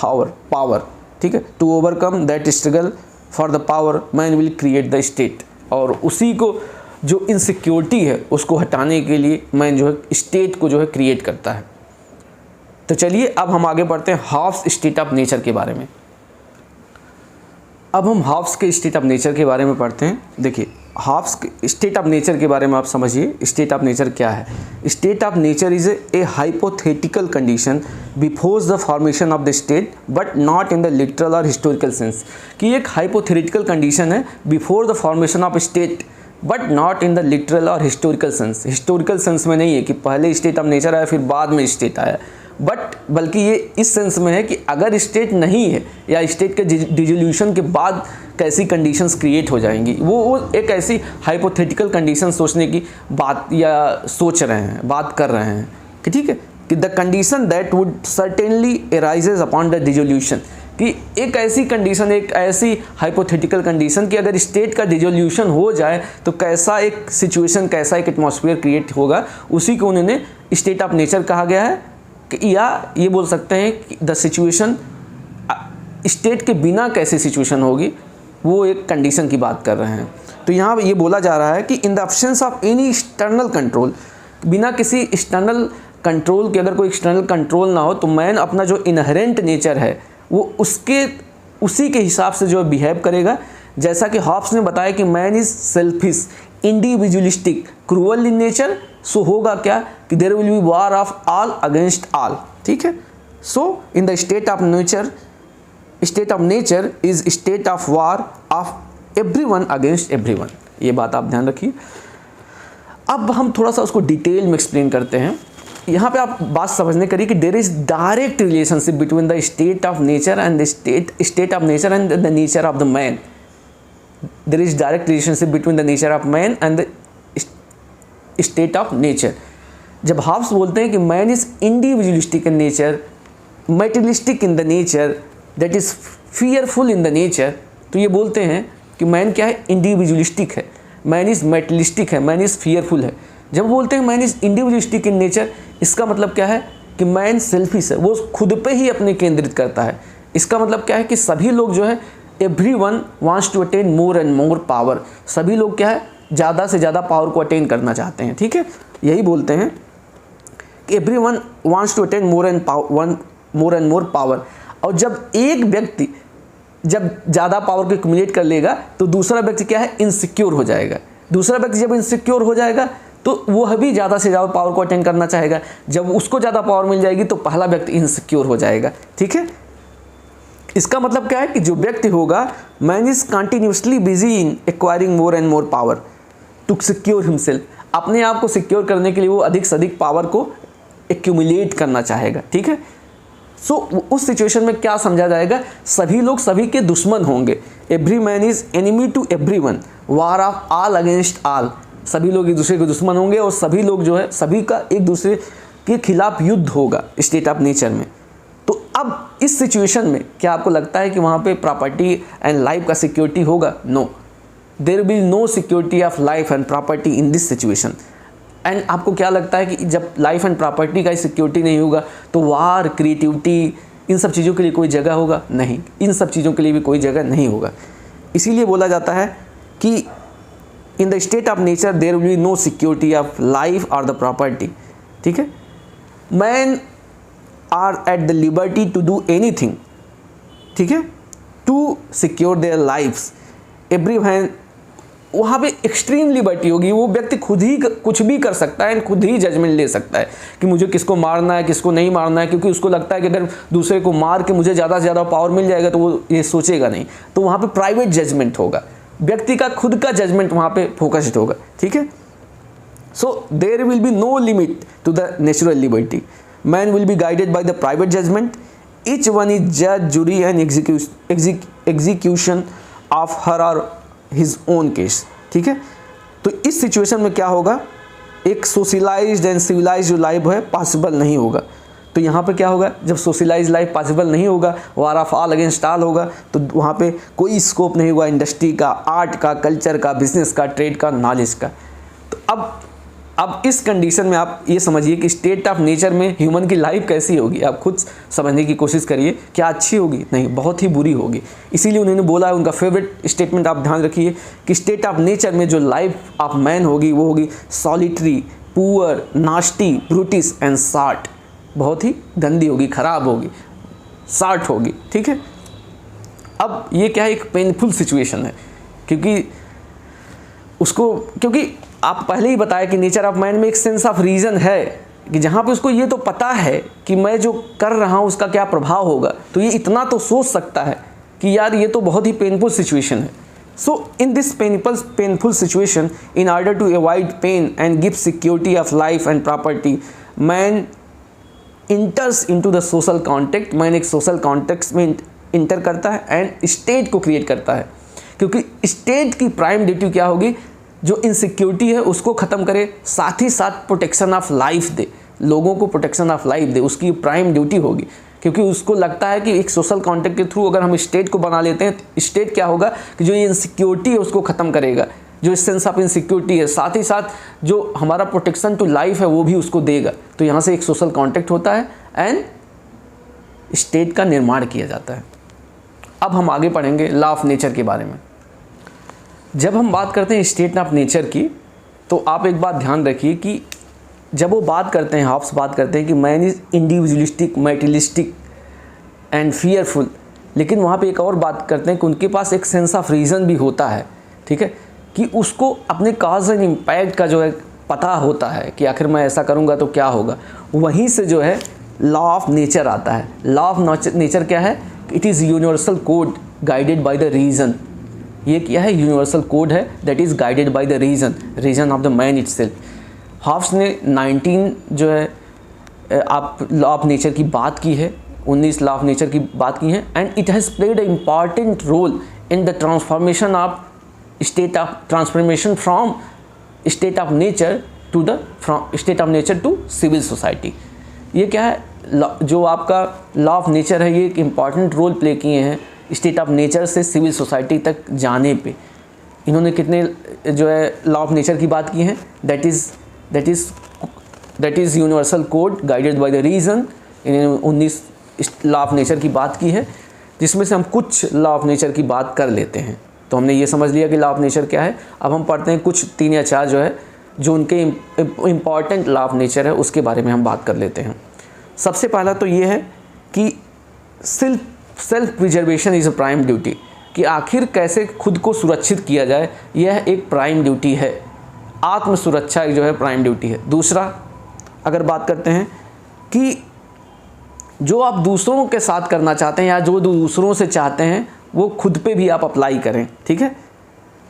power, ठीक है। To overcome that struggle for the power man will create the state. और उसी को जो इनसिक्योरिटी है उसको हटाने के लिए मैन जो है स्टेट को जो है क्रिएट करता है। तो चलिए अब हम आगे बढ़ते हैं हॉब्स स्टेट ऑफ नेचर के बारे में। अब हम हॉब्स के स्टेट ऑफ नेचर के बारे में पढ़ते हैं। देखिए हॉब्स के स्टेट ऑफ नेचर के बारे में आप समझिए, स्टेट ऑफ नेचर क्या है। State of nature is a hypothetical condition before the formation of the state but not in the literal और हिस्टोरिकल सेंस। कि एक हाइपोथेटिकल कंडीशन है before the formation of state but not in the literal और historical sense. Historical sense में नहीं है कि पहले स्टेट ऑफ नेचर आया फिर बाद में स्टेट आया, बल्कि ये इस सेंस में है कि अगर स्टेट नहीं है या स्टेट के डिसोल्यूशन के बाद कैसी कंडीशंस क्रिएट हो जाएंगी, वो एक ऐसी हाइपोथेटिकल कंडीशन सोचने की बात या सोच रहे हैं, बात कर रहे हैं कि ठीक है, कि the condition that would certainly arises upon the dissolution. कि एक ऐसी कंडीशन, एक ऐसी हाइपोथेटिकल कंडीशन कि अगर स्टेट का डिसोल्यूशन हो जाए तो कैसा एक सिचुएशन, कैसा एक एटमॉस्फेयर क्रिएट होगा, उसी को उन्होंने स्टेट ऑफ नेचर कहा गया है। या ये बोल सकते हैं कि द सिचुएशन, स्टेट के बिना कैसी सिचुएशन होगी, वो एक कंडीशन की बात कर रहे हैं। तो यहाँ ये बोला जा रहा है कि in the absence of any external control, बिना किसी एक्सटर्नल कंट्रोल की अगर कोई एक्सटर्नल कंट्रोल ना हो तो मैन अपना जो इनहेरेंट नेचर है वो उसी के हिसाब से जो बिहेव करेगा। जैसा कि हॉब्स ने बताया कि man is selfish, individualistic, cruel in nature. So होगा क्या कि there will be war of all against all. ठीक है, so in the state of nature is state of war of everyone against everyone. ये बात आप ध्यान रखिए। अब हम थोड़ा सा उसको डिटेल में एक्सप्लेन करते हैं। यहाँ पे आप बात समझने करिए कि there is direct relationship between the state of nature and the state of nature and the nature of the man. There is direct relationship between the nature of man and the state of nature. जब Hobbes बोलते हैं कि man is individualistic in nature, materialistic in the nature, that is fearful in the nature, तो ये बोलते हैं कि man क्या है, इंडिविजुअलिस्टिक है, मैन इज मेटेरियलिस्टिक है, मैन इज फियरफुल है। जब बोलते हैं man is individualistic in nature, इसका मतलब क्या है कि मैन सेल्फिश है, वो खुद पे ही अपने केंद्रित करता है। इसका मतलब क्या है कि सभी लोग जो है everyone wants to attain more and more power, सभी लोग क्या है ज़्यादा से ज़्यादा पावर को अटेन करना चाहते हैं। ठीक है, यही बोलते हैं कि everyone wants to attain more and more power. और जब एक व्यक्ति जब ज़्यादा पावर को एक्युमुलेट कर लेगा तो दूसरा व्यक्ति क्या है, इनसिक्योर हो जाएगा। दूसरा व्यक्ति जब इनसिक्योर हो जाएगा तो वह भी ज़्यादा से ज़्यादा पावर को अटेन करना चाहेगा। जब उसको ज़्यादा पावर मिल जाएगी तो पहला व्यक्ति इनसिक्योर हो जाएगा। ठीक है, इसका मतलब क्या है कि जो व्यक्ति होगा, man is continuously busy in acquiring more and more power to secure himself. अपने आप को सिक्योर करने के लिए वो अधिक से अधिक पावर को एक्यूमुलेट करना चाहेगा। ठीक है, सो उस सिचुएशन में क्या समझा जाएगा, सभी लोग सभी के दुश्मन होंगे। Every man is enemy to everyone, war of all against all. सभी लोग एक दूसरे के दुश्मन होंगे और सभी लोग जो है सभी का एक दूसरे के खिलाफ युद्ध होगा स्टेट ऑफ नेचर में। तो अब इस सिचुएशन में क्या आपको लगता है कि वहाँ पे प्रॉपर्टी एंड लाइफ का सिक्योरिटी होगा? No, there will no security of life and property in this situation. And आपको क्या लगता है कि जब लाइफ एंड प्रॉपर्टी का सिक्योरिटी नहीं होगा तो वार, क्रिएटिविटी, इन सब चीज़ों के लिए कोई जगह होगा? नहीं, इन सब चीज़ों के लिए भी कोई जगह नहीं होगा। इसीलिए बोला जाता है कि in the state of nature there will be no security of life और द प्रॉपर्टी। ठीक है, man are at the liberty to do anything, ठीक है, to secure their lifes. Every man, वहाँ पे एक्सट्रीम लिबर्टी होगी, वो व्यक्ति खुद ही कुछ भी कर सकता है एंड खुद ही जजमेंट ले सकता है कि मुझे किसको मारना है, किसको नहीं मारना है, क्योंकि उसको लगता है कि अगर दूसरे को मार के मुझे ज़्यादा से ज़्यादा पावर मिल जाएगा तो वो ये सोचेगा नहीं। तो वहाँ पे प्राइवेट जजमेंट होगा, व्यक्ति का खुद का जजमेंट वहाँ पे फोकस्ड होगा। ठीक है, so there will be no limit to the natural liberty. Man will be guided by the private judgement, each one is जज, jury and execution of her और हिज ओन केस। ठीक है, तो इस सिचुएशन में क्या होगा, एक सोशलाइज्ड एंड सिविलाइज्ड जो लाइफ है पॉसिबल नहीं होगा। तो यहाँ पे क्या होगा, जब सोशलाइज्ड लाइफ पॉसिबल नहीं होगा, वार ऑफ ऑल अगेंस्ट ऑल होगा, तो वहाँ पे कोई स्कोप नहीं होगा इंडस्ट्री का, आर्ट का, कल्चर का, बिजनेस का, ट्रेड का, नॉलेज का। तो अब इस कंडीशन में आप ये समझिए कि स्टेट ऑफ नेचर में ह्यूमन की लाइफ कैसी होगी। आप खुद समझने की कोशिश करिए, क्या अच्छी होगी? नहीं, बहुत ही बुरी होगी। इसीलिए उन्होंने बोला है, उनका फेवरेट स्टेटमेंट आप ध्यान रखिए कि स्टेट ऑफ नेचर में जो लाइफ ऑफ मैन होगी वो होगी solitary, poor, nasty, brutish and short. बहुत ही गंदी होगी, खराब होगी, शार्ट होगी। ठीक है, अब ये क्या है, एक पेनफुल सिचुएशन है, क्योंकि आप पहले ही बताया कि नेचर ऑफ मैन में एक सेंस ऑफ रीज़न है कि जहाँ पे उसको ये तो पता है कि मैं जो कर रहा हूँ उसका क्या प्रभाव होगा, तो ये इतना तो सोच सकता है कि यार ये तो बहुत ही पेनफुल सिचुएशन है। So in this painful situation, in order to avoid pain and give security of life and property, man enters into the social contact. Man एक सोशल कॉन्टेक्स्ट में इंटर करता है एंड स्टेट को create करता है, क्योंकि state की prime duty क्या होगी, जो इनसिक्योरिटी है उसको ख़त्म करे, साथ ही साथ प्रोटेक्शन ऑफ लाइफ दे, लोगों को प्रोटेक्शन ऑफ लाइफ दे, उसकी प्राइम ड्यूटी होगी। क्योंकि उसको लगता है कि एक सोशल कॉन्टेक्ट के थ्रू अगर हम स्टेट को बना लेते हैं, स्टेट क्या होगा कि जो ये इनसिक्योरिटी है उसको ख़त्म करेगा, जो सेंस ऑफ इनसिक्योरिटी है, साथ ही साथ जो हमारा प्रोटेक्शन टू लाइफ है वो भी उसको देगा। तो यहाँ से एक सोशल कॉन्टेक्ट होता है एंड स्टेट का निर्माण किया जाता है। अब हम आगे पढ़ेंगे लॉ ऑफ नेचर के बारे में। जब हम बात करते हैं स्टेट ऑफ नेचर की, तो आप एक बात ध्यान रखिए कि जब वो बात करते हैं, हॉब्स बात करते हैं कि man is individualistic, materialistic and fearful, लेकिन वहाँ पे एक और बात करते हैं कि उनके पास एक सेंस ऑफ रीज़न भी होता है, ठीक है, कि उसको अपने काज एंड इम्पैक्ट का जो है पता होता है कि आखिर मैं ऐसा करूँगा तो क्या होगा। वहीं से जो है लॉ ऑफ नेचर आता है। लॉ ऑफ नेचर क्या है? It is universal code guided by the reason. ये क्या है? यूनिवर्सल कोड है that is guided by the reason of the man itself. Hobbes ने 19 जो है आप लॉ ऑफ नेचर की बात की है, 19 लॉ ऑफ नेचर की बात की है, and it has played a important role in the transformation from state of nature to the state of nature to civil society. ये क्या है? जो आपका लॉ ऑफ नेचर है, ये एक इम्पॉर्टेंट रोल प्ले किए हैं स्टेट ऑफ नेचर से सिविल सोसाइटी तक जाने पे। इन्होंने कितने जो है लॉ ऑफ नेचर की बात की है? That is universal code guided by the reason. इन्होंने 19 लॉ ऑफ नेचर की बात की है, जिसमें से हम कुछ लॉ ऑफ नेचर की बात कर लेते हैं। तो हमने ये समझ लिया कि लॉ ऑफ नेचर क्या है। अब हम पढ़ते हैं कुछ 3 या 4 जो है जो उनके इम्पॉर्टेंट लॉ ऑफ नेचर है, उसके बारे में हम बात कर लेते हैं। सबसे पहला तो ये है कि self preservation is a prime duty, कि आखिर कैसे खुद को सुरक्षित किया जाए, यह एक प्राइम ड्यूटी है। आत्म सुरक्षा जो है प्राइम ड्यूटी है। दूसरा अगर बात करते हैं कि जो आप दूसरों के साथ करना चाहते हैं या जो दूसरों से चाहते हैं वो खुद पे भी आप अप्लाई करें, ठीक है।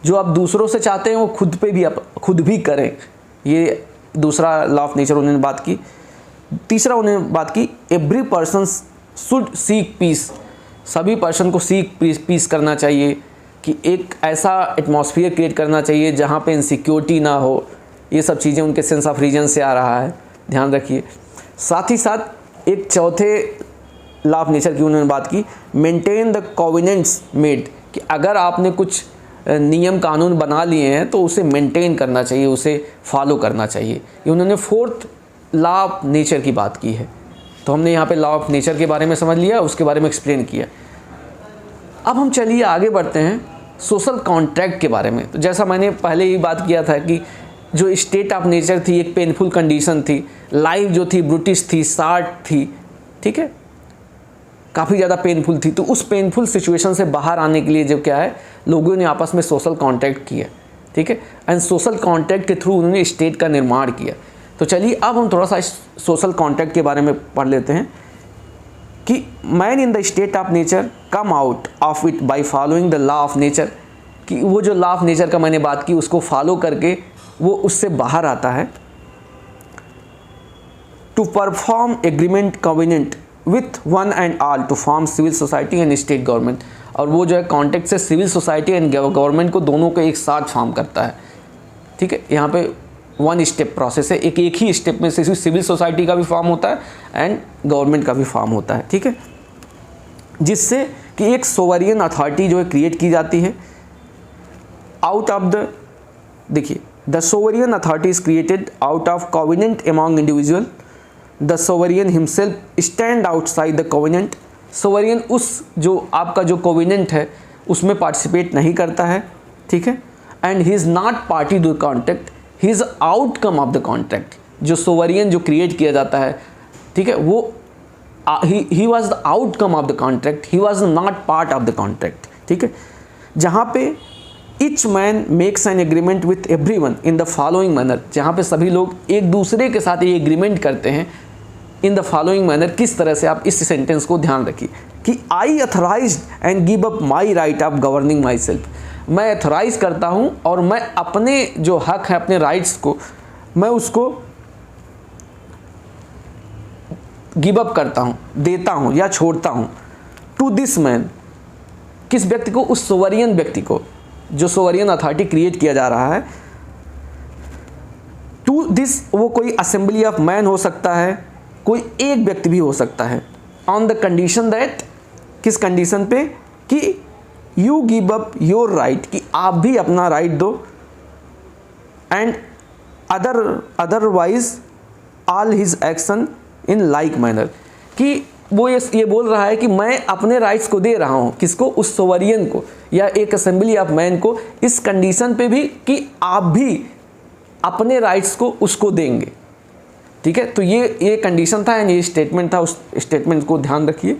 जो आप दूसरों से चाहते हैं वो खुद पे भी आप खुद भी करें। ये दूसरा लॉ ऑफ नेचर उन्होंने बात की। तीसरा उन्होंने बात की every person should seek peace, सभी पर्सन को सीक पीस करना चाहिए, कि एक ऐसा एटमॉस्फेयर क्रिएट करना चाहिए जहाँ पे इनसिक्योरिटी ना हो। ये सब चीज़ें उनके सेंस ऑफ रीजन से आ रहा है, ध्यान रखिए। साथ ही साथ एक चौथे लॉ ऑफ नेचर की उन्होंने बात की, मेंटेन द कोवेनेंट्स मेड, कि अगर आपने कुछ नियम कानून बना लिए हैं तो उसे मेंटेन करना चाहिए, उसे फॉलो करना चाहिए। ये उन्होंने 4th लॉ ऑफ नेचर की बात की है। तो हमने यहाँ पे लॉ ऑफ नेचर के बारे में समझ लिया, उसके बारे में एक्सप्लेन किया। अब हम चलिए आगे बढ़ते हैं सोशल कॉन्ट्रैक्ट के बारे में। तो जैसा मैंने पहले ही बात किया था कि जो स्टेट ऑफ नेचर थी एक पेनफुल कंडीशन थी, लाइफ जो थी ब्रूटिश थी, शार्ट थी, ठीक है, काफ़ी ज़्यादा पेनफुल थी। तो उस पेनफुल सिचुएशन से बाहर आने के लिए जो क्या है, लोगों ने आपस में सोशल कॉन्ट्रैक्ट किया, ठीक है, एंड सोशल कॉन्ट्रैक्ट के थ्रू उन्होंने स्टेट का निर्माण किया। तो चलिए अब हम थोड़ा सा सोशल कॉन्ट्रैक्ट के बारे में पढ़ लेते हैं कि man in the state of nature come out of it by following the law of nature, कि वो जो लॉ ऑफ नेचर का मैंने बात की उसको फॉलो करके वो उससे बाहर आता है। To perform agreement covenant with one and all to form civil society and state government, और वो जो है कॉन्टेक्ट से सिविल सोसाइटी एंड गवर्नमेंट को दोनों को एक साथ फॉर्म करता है, ठीक है। यहाँ पे 1 स्टेप प्रोसेस है, एक ही स्टेप में सिविल सोसाइटी का भी फॉर्म होता है एंड गवर्नमेंट का भी फॉर्म होता है, ठीक है, जिससे कि एक सोवरियन अथॉरिटी जो है क्रिएट की जाती है आउट ऑफ द, देखिए, the sovereign authority is created out of covenant among individual. The sovereign himself stand outside the covenant, sovereign उस जो आपका जो कोवेनेंट है उसमें पार्टिसिपेट नहीं करता है, ठीक है, and he is not party to contract, he is outcome of the contract. जो सोवरियन जो क्रिएट किया जाता है, ठीक है, वो he was the outcome of the contract, he was not part of the contract, ठीक है। जहाँ पे each man makes an agreement with every one in the following manner, जहाँ पे सभी लोग एक दूसरे के साथ ये एग्रीमेंट करते हैं इन द फॉलोइंग मैनर। किस तरह से, आप इस सेंटेंस को ध्यान रखिए कि I authorised and give up my right of governing myself, मैं अथोराइज करता हूँ और मैं अपने जो हक है, अपने राइट्स को मैं उसको गिव अप करता हूँ, देता हूँ या छोड़ता हूँ। टू दिस मैन, किस व्यक्ति को? उस सोवरियन व्यक्ति को, जो सोवरियन अथॉरिटी क्रिएट किया जा रहा है। टू दिस, वो कोई असेंबली ऑफ मैन हो सकता है, कोई एक व्यक्ति भी हो सकता है, ऑन द कंडीशन दैट, किस कंडीशन पे? कि you give up your right, कि आप भी अपना राइट दो, and otherwise all his action in like manner, कि वो ये बोल रहा है कि मैं अपने राइट्स को दे रहा हूँ, किसको? उस सोवरियन को या एक असेंबली ऑफ मैन को, इस कंडीशन पे भी कि आप भी अपने राइट्स को उसको देंगे, ठीक है, तो ये कंडीशन था एंड ये स्टेटमेंट था, उस स्टेटमेंट को ध्यान रखिए,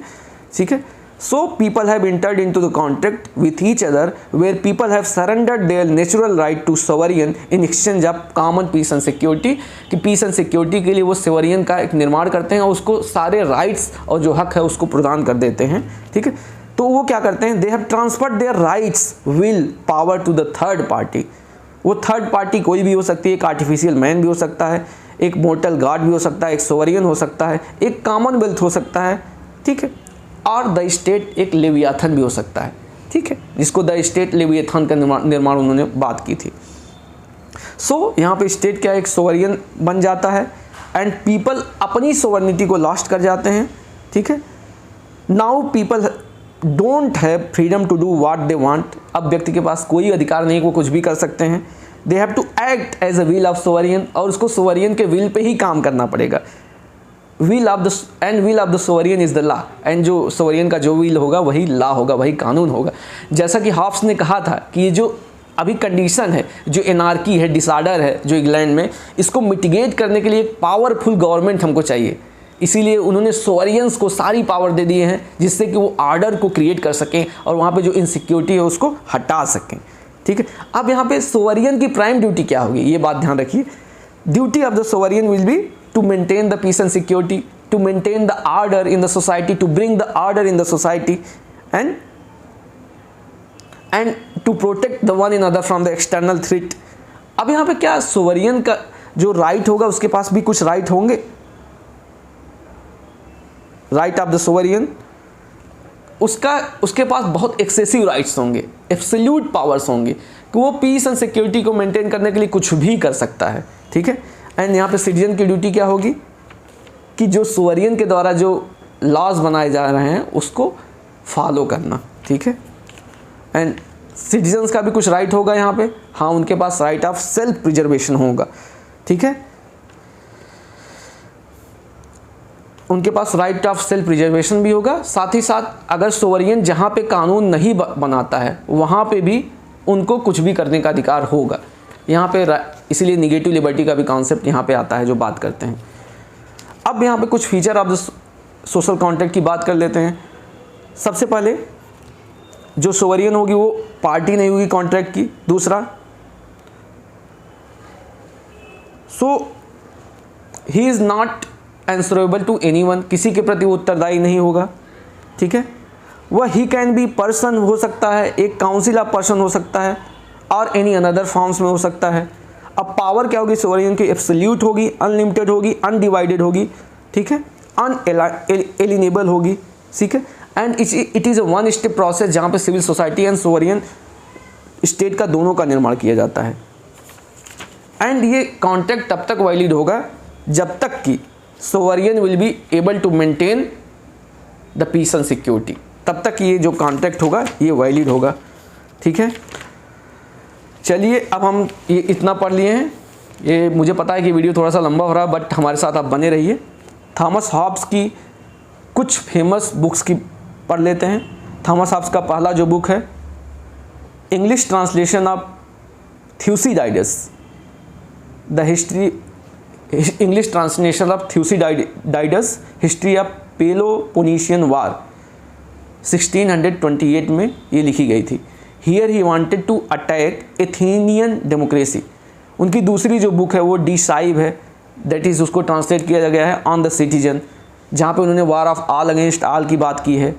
ठीक है। So people have entered into the contract with each other where people have surrendered their natural right to sovereign in exchange of common peace and security, कि पीस एंड सिक्योरिटी के लिए वो सोवरियन का एक निर्माण करते हैं और उसको सारे राइट्स और जो हक है उसको प्रदान कर देते हैं, ठीक है। तो वो क्या करते हैं, they have transferred their rights will power to the third party. वो थर्ड पार्टी कोई भी हो सकती है, एक आर्टिफिशियल मैन भी हो सकता है, एक मोर्टल गॉड भी हो सकता है, एक सोवरियन हो सकता है, एक कॉमनवेल्थ हो सकता है, ठीक है, और द स्टेट एक लेवियाथन भी हो सकता है, ठीक है, जिसको द स्टेट लेवियाथन का निर्माण उन्होंने बात की थी। सो यहाँ पे स्टेट क्या एक सोवरियन बन जाता है एंड पीपल अपनी सोवरिनिटी को लॉस्ट कर जाते हैं, ठीक है। Now people don't have freedom to do what they want. अब व्यक्ति के पास कोई अधिकार नहीं, वो कुछ भी कर सकते हैं। They have to act as a will of sovereign, और उसको सोवरियन के विल पे ही काम करना पड़ेगा। Will of the sovereign is the law, and जो सोवरियन का जो विल होगा वही लॉ होगा, वही कानून होगा। जैसा कि हॉब्स ने कहा था कि ये जो अभी कंडीशन है, जो एनार्की है, डिसऑर्डर है जो इंग्लैंड में, इसको मिटिगेट करने के लिए एक पावरफुल गवर्नमेंट हमको चाहिए। इसीलिए उन्होंने सोवरियंस को सारी पावर दे दिए हैं, जिससे कि वो आर्डर को क्रिएट कर सकें और वहाँ पे जो इनसिक्योरिटी है उसको हटा सकें, ठीक है। अब यहाँ पे सोवरियन की प्राइम ड्यूटी क्या होगी, ये बात ध्यान रखिए। Duty of the sovereign will B to maintain the peace and security, to maintain the order in the society, to bring the order in the society, and to protect the one another from the external threat। अब यहाँ पे क्या sovereign का जो right होगा उसके पास भी कुछ राइट होंगे। राइट ऑफ द सोवरियन, उसके पास बहुत एक्सेसिव राइट्स होंगे, एब्सोल्यूट पावर्स होंगे कि वो पीस एंड सिक्योरिटी को मेंटेन करने के लिए कुछ भी कर सकता है, ठीक है। एंड यहाँ पे सिटीजन की ड्यूटी क्या होगी कि जो सोवरियन के द्वारा जो लॉज बनाए जा रहे हैं उसको फॉलो करना, ठीक है। एंड सिटीजन्स का भी कुछ राइट होगा यहाँ पे, हाँ, उनके पास राइट ऑफ सेल्फ प्रिजर्वेशन होगा, ठीक है। उनके पास राइट ऑफ सेल्फ प्रिजर्वेशन भी होगा। साथ ही साथ अगर सोवरियन जहाँ पे कानून नहीं बनाता है वहाँ पे भी उनको कुछ भी करने का अधिकार होगा। यहाँ पे इसीलिए निगेटिव लिबर्टी का भी कॉन्सेप्ट यहाँ पे आता है जो बात करते हैं। अब यहाँ पे कुछ feature of the social contract की बात कर लेते हैं। सबसे पहले जो सोवरियन होगी वो पार्टी नहीं होगी कॉन्ट्रैक्ट की। दूसरा, so he is not answerable to anyone, किसी के प्रति वो उत्तरदायी नहीं होगा, ठीक है। वह ही कैन बी पर्सन हो सकता है, एक काउंसिल ऑफ पर्सन हो सकता है, और एनी अनदर फॉर्म्स में हो सकता है। अब पावर क्या होगी सोवरियन की, एब्सोल्यूट होगी, अनलिमिटेड होगी, अनडिवाइडेड होगी, ठीक है, अनएलिनेबल होगी, ठीक है। And it is a one step process जहाँ पे civil society and sovereign state का दोनों का निर्माण किया जाता है। एंड ये कॉन्ट्रैक्ट तब तक वैलिड होगा जब तक कि sovereign will be able to maintain the peace and security, तब तक ये जो कॉन्ट्रैक्ट होगा ये वैलिड होगा, ठीक है। चलिए, अब हम ये इतना पढ़ लिए हैं। ये मुझे पता है कि वीडियो थोड़ा सा लंबा हो रहा है, बट हमारे साथ आप बने रहिए। थॉमस हॉब्स की कुछ फेमस बुक्स की पढ़ लेते हैं। थॉमस हॉब्स का पहला जो बुक है, English translation of Thucydides, the history, English translation of Thucydides, history of Peloponnesian war, 1628 में ये लिखी गई थी। Here he wanted to attack Athenian democracy. उनकी दूसरी जो बुक है वो डिसाइव है, दैट इज़ उसको ट्रांसलेट किया गया है ऑन द सिटीजन, जहाँ पे उन्होंने war of all against all की बात की है,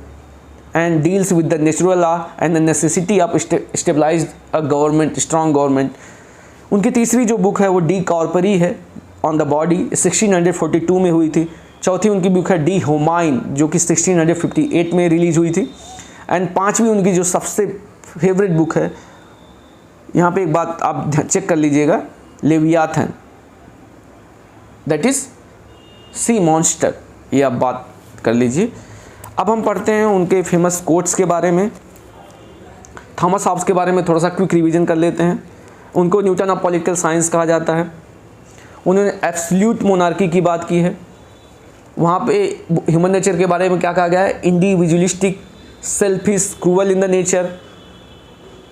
and deals with the natural law and the necessity of stabilized a government, strong government. उनकी तीसरी जो बुक है वो डी कॉर्परी है, ऑन द बॉडी, 1642 में हुई थी। चौथी उनकी बुक है डी होमाइन, जो कि 1658 में रिलीज हुई थी। एंड पांचवी उनकी जो सबसे फेवरेट बुक है, यहाँ पे एक बात आप चेक कर लीजिएगा, Leviathan, that is sea monster, ये आप बात कर लीजिए। अब हम पढ़ते हैं उनके फेमस कोट्स के बारे में। थॉमस हॉब्स के बारे में थोड़ा सा क्विक रिवीजन कर लेते हैं। उनको न्यूटन ऑफ पॉलिटिकल साइंस कहा जाता है। उन्होंने एब्सोल्यूट मोनार्की की बात की है। वहाँ पे ह्यूमन नेचर के बारे में क्या कहा गया है, individualistic, selfish, cruel in the nature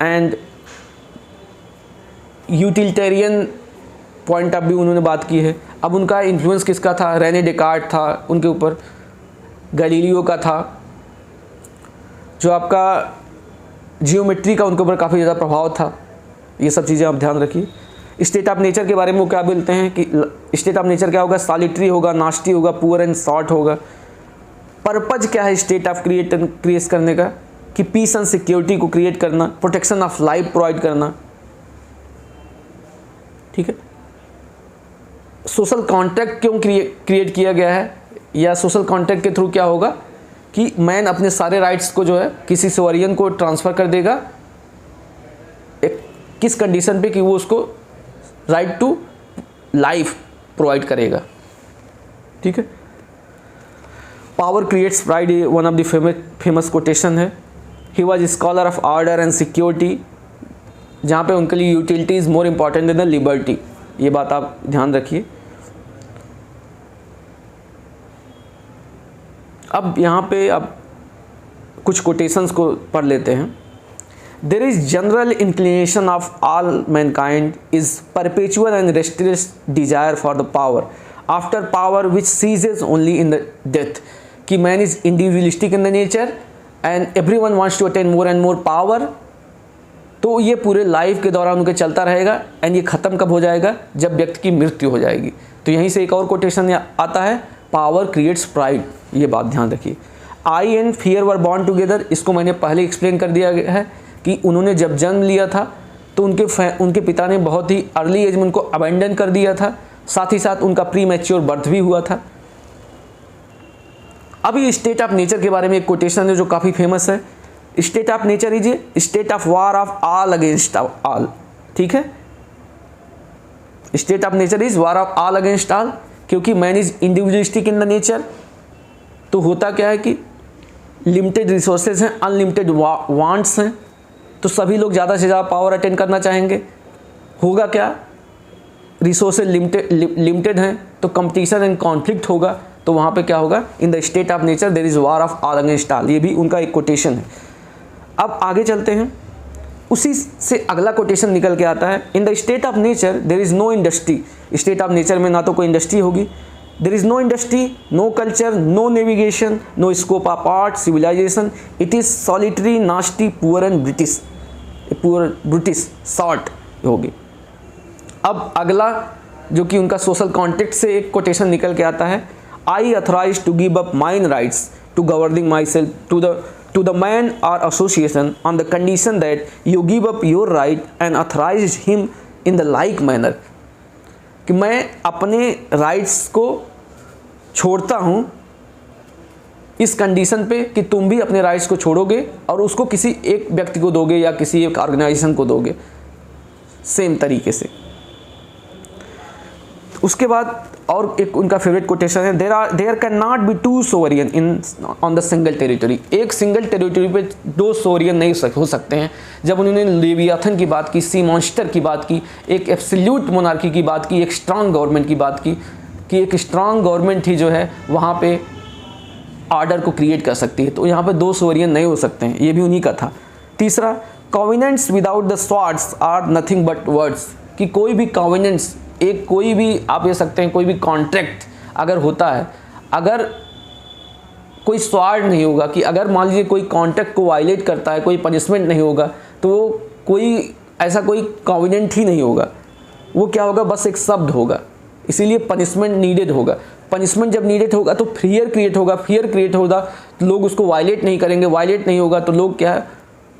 and utilitarian point of view उन्होंने बात की है। अब उनका इन्फ्लुएंस किसका था? रेने डेकार्ट था उनके ऊपर, गैलीलियो का था, जो आपका जियोमेट्री का उनके ऊपर काफ़ी ज़्यादा प्रभाव था। ये सब चीज़ें आप ध्यान रखिए। स्टेट ऑफ नेचर के बारे में वो क्या बोलते हैं कि स्टेट ऑफ नेचर क्या होगा? सॉलिटरी होगा, नास्टी होगा, पुअर एंड शॉर्ट होगा। पर्पज क्या है स्टेट ऑफ क्रिएट करने का? कि पीस एंड सिक्योरिटी को क्रिएट करना, प्रोटेक्शन ऑफ लाइफ प्रोवाइड करना, ठीक है। सोशल कॉन्ट्रैक्ट क्यों क्रिएट किया गया है, या सोशल कॉन्ट्रैक्ट के थ्रू क्या होगा कि मैन अपने सारे राइट्स को जो है किसी सोवरियन को ट्रांसफ़र कर देगा, एक किस कंडीशन पे कि वो उसको राइट टू लाइफ प्रोवाइड करेगा, ठीक है। Power creates pride, one of the famous quotation है। He was scholar of order and security, जहाँ पे उनके लिए utility is more important than the liberty. ये बात आप ध्यान रखिए। अब यहाँ पे अब कुछ कोटेशंस को पढ़ लेते हैं। There is general inclination of all mankind is perpetual and restless desire for the power after power which ceases only in the death. कि man is individualistic in the nature and everyone wants to attain more and more power. तो ये पूरे life के दौरान उनके चलता रहेगा, and ये ख़त्म कब हो जाएगा? जब व्यक्ति की मृत्यु हो जाएगी। तो यहीं से एक और कोटेशन आता है, पावर क्रिएट्स प्राइड। ये बात ध्यान रखिए। I and fear were born together, इसको मैंने पहले एक्सप्लेन कर दिया है कि उन्होंने जब जन्म लिया था तो उनके पिता ने बहुत ही अर्ली एज में उनको अबेंडन कर दिया था, साथ ही साथ उनका प्री मैच्योर बर्थ भी हुआ था। अभी स्टेट ऑफ नेचर के बारे में एक कोटेशन है जो काफ़ी फेमस है। State of nature is a state of war of all against all, ठीक है। State of nature is war of all against all, क्योंकि man is individualistic in the nature. तो होता क्या है कि लिमिटेड रिसोर्सेज हैं, अनलिमिटेड वांट्स हैं, तो सभी लोग ज़्यादा से ज़्यादा पावर अटेन करना चाहेंगे। होगा क्या? रिसोर्सेज लिमिटेड हैं तो कंपटीशन एंड कॉन्फ्लिक्ट होगा। तो वहाँ पे क्या होगा? In the state of nature there is war of all against all. ये भी उनका एक कोटेशन है। अब आगे चलते हैं, उसी से अगला कोटेशन निकल के आता है। In the state of nature there is no industry. State of nature में ना तो कोई इंडस्ट्री होगी, there is no industry, no culture, no navigation, no scope of art civilization. It is solitary, nasty, poor and brutish short होगी। अब अगला जो कि उनका सोशल कॉन्टेक्ट से एक कोटेशन निकल के आता है, I authorise to give up mine rights to governing myself to the man or association on the condition that you give up your right and authorize him in the like manner। कि मैं अपने rights को छोड़ता हूँ इस condition पे कि तुम भी अपने राइट्स को छोड़ोगे और उसको किसी एक व्यक्ति को दोगे या किसी एक ऑर्गेनाइजेशन को दोगे, सेम तरीके से। उसके बाद और एक उनका फेवरेट कोटेशन है, there can not be two sovereign in on the single territory. एक सिंगल टेरिटरी पे दो सोवरियन नहीं हो सकते हैं। जब उन्होंने लेवियाथन की बात की, सी मॉन्स्टर की बात की, एक एब्सोल्यूट मोनार्की की बात की, एक स्ट्रांग गवर्नमेंट की बात की कि एक स्ट्रांग गवर्नमेंट ही जो है वहाँ पे ऑर्डर को क्रिएट कर सकती है, तो यहाँ पे दो सोवरियन नहीं हो सकते हैं। ये भी उन्हीं का था। तीसरा, covenants without the swords are nothing but words. कि कोई भी कॉवेनेंट्स, एक कोई भी आप ये सकते हैं कोई भी कॉन्ट्रैक्ट अगर होता है, अगर कोई स्वार्ड नहीं होगा, कि अगर मान लीजिए कोई कॉन्ट्रैक्ट को वायलेट करता है, कोई पनिशमेंट नहीं होगा, तो वो कोई ऐसा कोई कॉवेनेंट ही नहीं होगा। वो क्या होगा? बस एक शब्द होगा। इसीलिए पनिशमेंट नीडेड होगा। पनिशमेंट जब नीडेड होगा तो फियर क्रिएट होगा, फियर क्रिएट होगा तो लोग उसको वायलेट नहीं करेंगे, वायलेट नहीं होगा तो लोग क्या है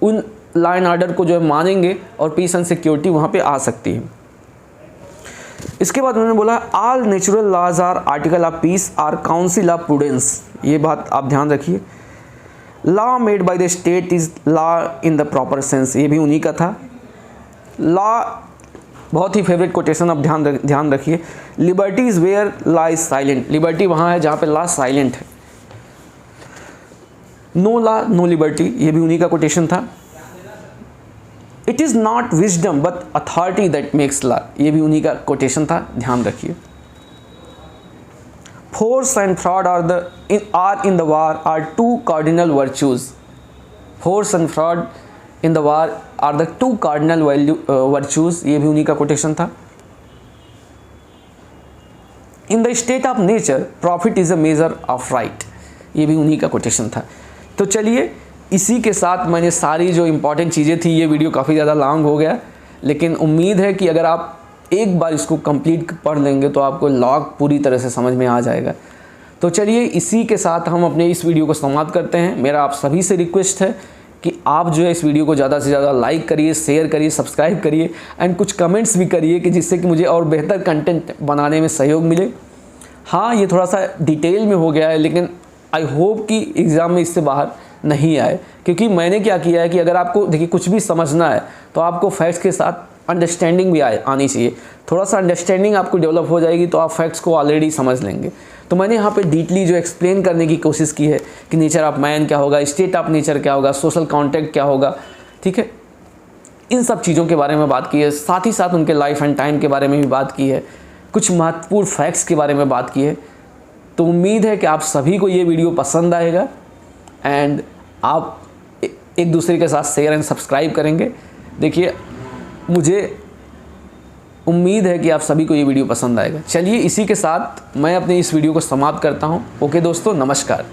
उन लाइन ऑर्डर को जो है मानेंगे और पीस एंड सिक्योरिटी वहाँ पे आ सकती है। इसके बाद उन्होंने बोला, all natural laws are article of peace or counsel of prudence. ये बात आप ध्यान रखिए। Law made by the state is law in the proper sense. ये भी उन्हीं का था। लॉ, बहुत ही फेवरेट कोटेशन, आप ध्यान रखिए। Liberty is where law is silent. Liberty वहाँ है जहाँ पे लॉ साइलेंट है। नो लॉ नो लिबर्टी, ये भी उन्हीं का कोटेशन था। It is not wisdom but authority that makes law. ये भी उन्हीं का कोटेशन था, ध्यान रखिए। Force and fraud are in the war are two cardinal virtues. Force and fraud in the war are the two cardinal virtues. ये भी उन्हीं का कोटेशन था। इन the state of nature profit is a measure of right. ये भी उन्हीं का quotation था। तो चलिए इसी के साथ मैंने सारी जो इम्पोर्टेंट चीज़ें थी, ये वीडियो काफ़ी ज़्यादा लॉन्ग हो गया, लेकिन उम्मीद है कि अगर आप एक बार इसको कंप्लीट पढ़ लेंगे तो आपको लॉ पूरी तरह से समझ में आ जाएगा। तो चलिए इसी के साथ हम अपने इस वीडियो को समाप्त करते हैं। मेरा आप सभी से रिक्वेस्ट है कि आप जो है इस वीडियो को ज़्यादा से ज़्यादा लाइक करिए, शेयर करिए, सब्सक्राइब करिए एंड कुछ कमेंट्स भी करिए कि जिससे कि मुझे और बेहतर कंटेंट बनाने में सहयोग मिले। हाँ, ये थोड़ा सा डिटेल में हो गया है, लेकिन आई होप कि एग्ज़ाम में इससे बाहर नहीं आए, क्योंकि मैंने क्या किया है कि अगर आपको देखिए कुछ भी समझना है तो आपको फैक्ट्स के साथ अंडरस्टैंडिंग भी आनी चाहिए। थोड़ा सा अंडरस्टैंडिंग आपको डेवलप हो जाएगी तो आप फैक्ट्स को ऑलरेडी समझ लेंगे। तो मैंने यहाँ पे डीपली जो एक्सप्लेन करने की कोशिश की है कि नेचर ऑफ मैन क्या होगा, स्टेट ऑफ नेचर क्या होगा, सोशल कॉन्ट्रैक्ट क्या होगा, ठीक है, इन सब चीज़ों के बारे में बात की है। साथ ही साथ उनके लाइफ एंड टाइम के बारे में भी बात की है, कुछ महत्वपूर्ण फैक्ट्स के बारे में बात की है। तो उम्मीद है कि आप सभी को ये वीडियो पसंद आएगा एंड आप एक दूसरे के साथ शेयर एंड सब्सक्राइब करेंगे। देखिए मुझे उम्मीद है कि आप सभी को ये वीडियो पसंद आएगा। चलिए इसी के साथ मैं अपने इस वीडियो को समाप्त करता हूँ। ओके दोस्तों, नमस्कार।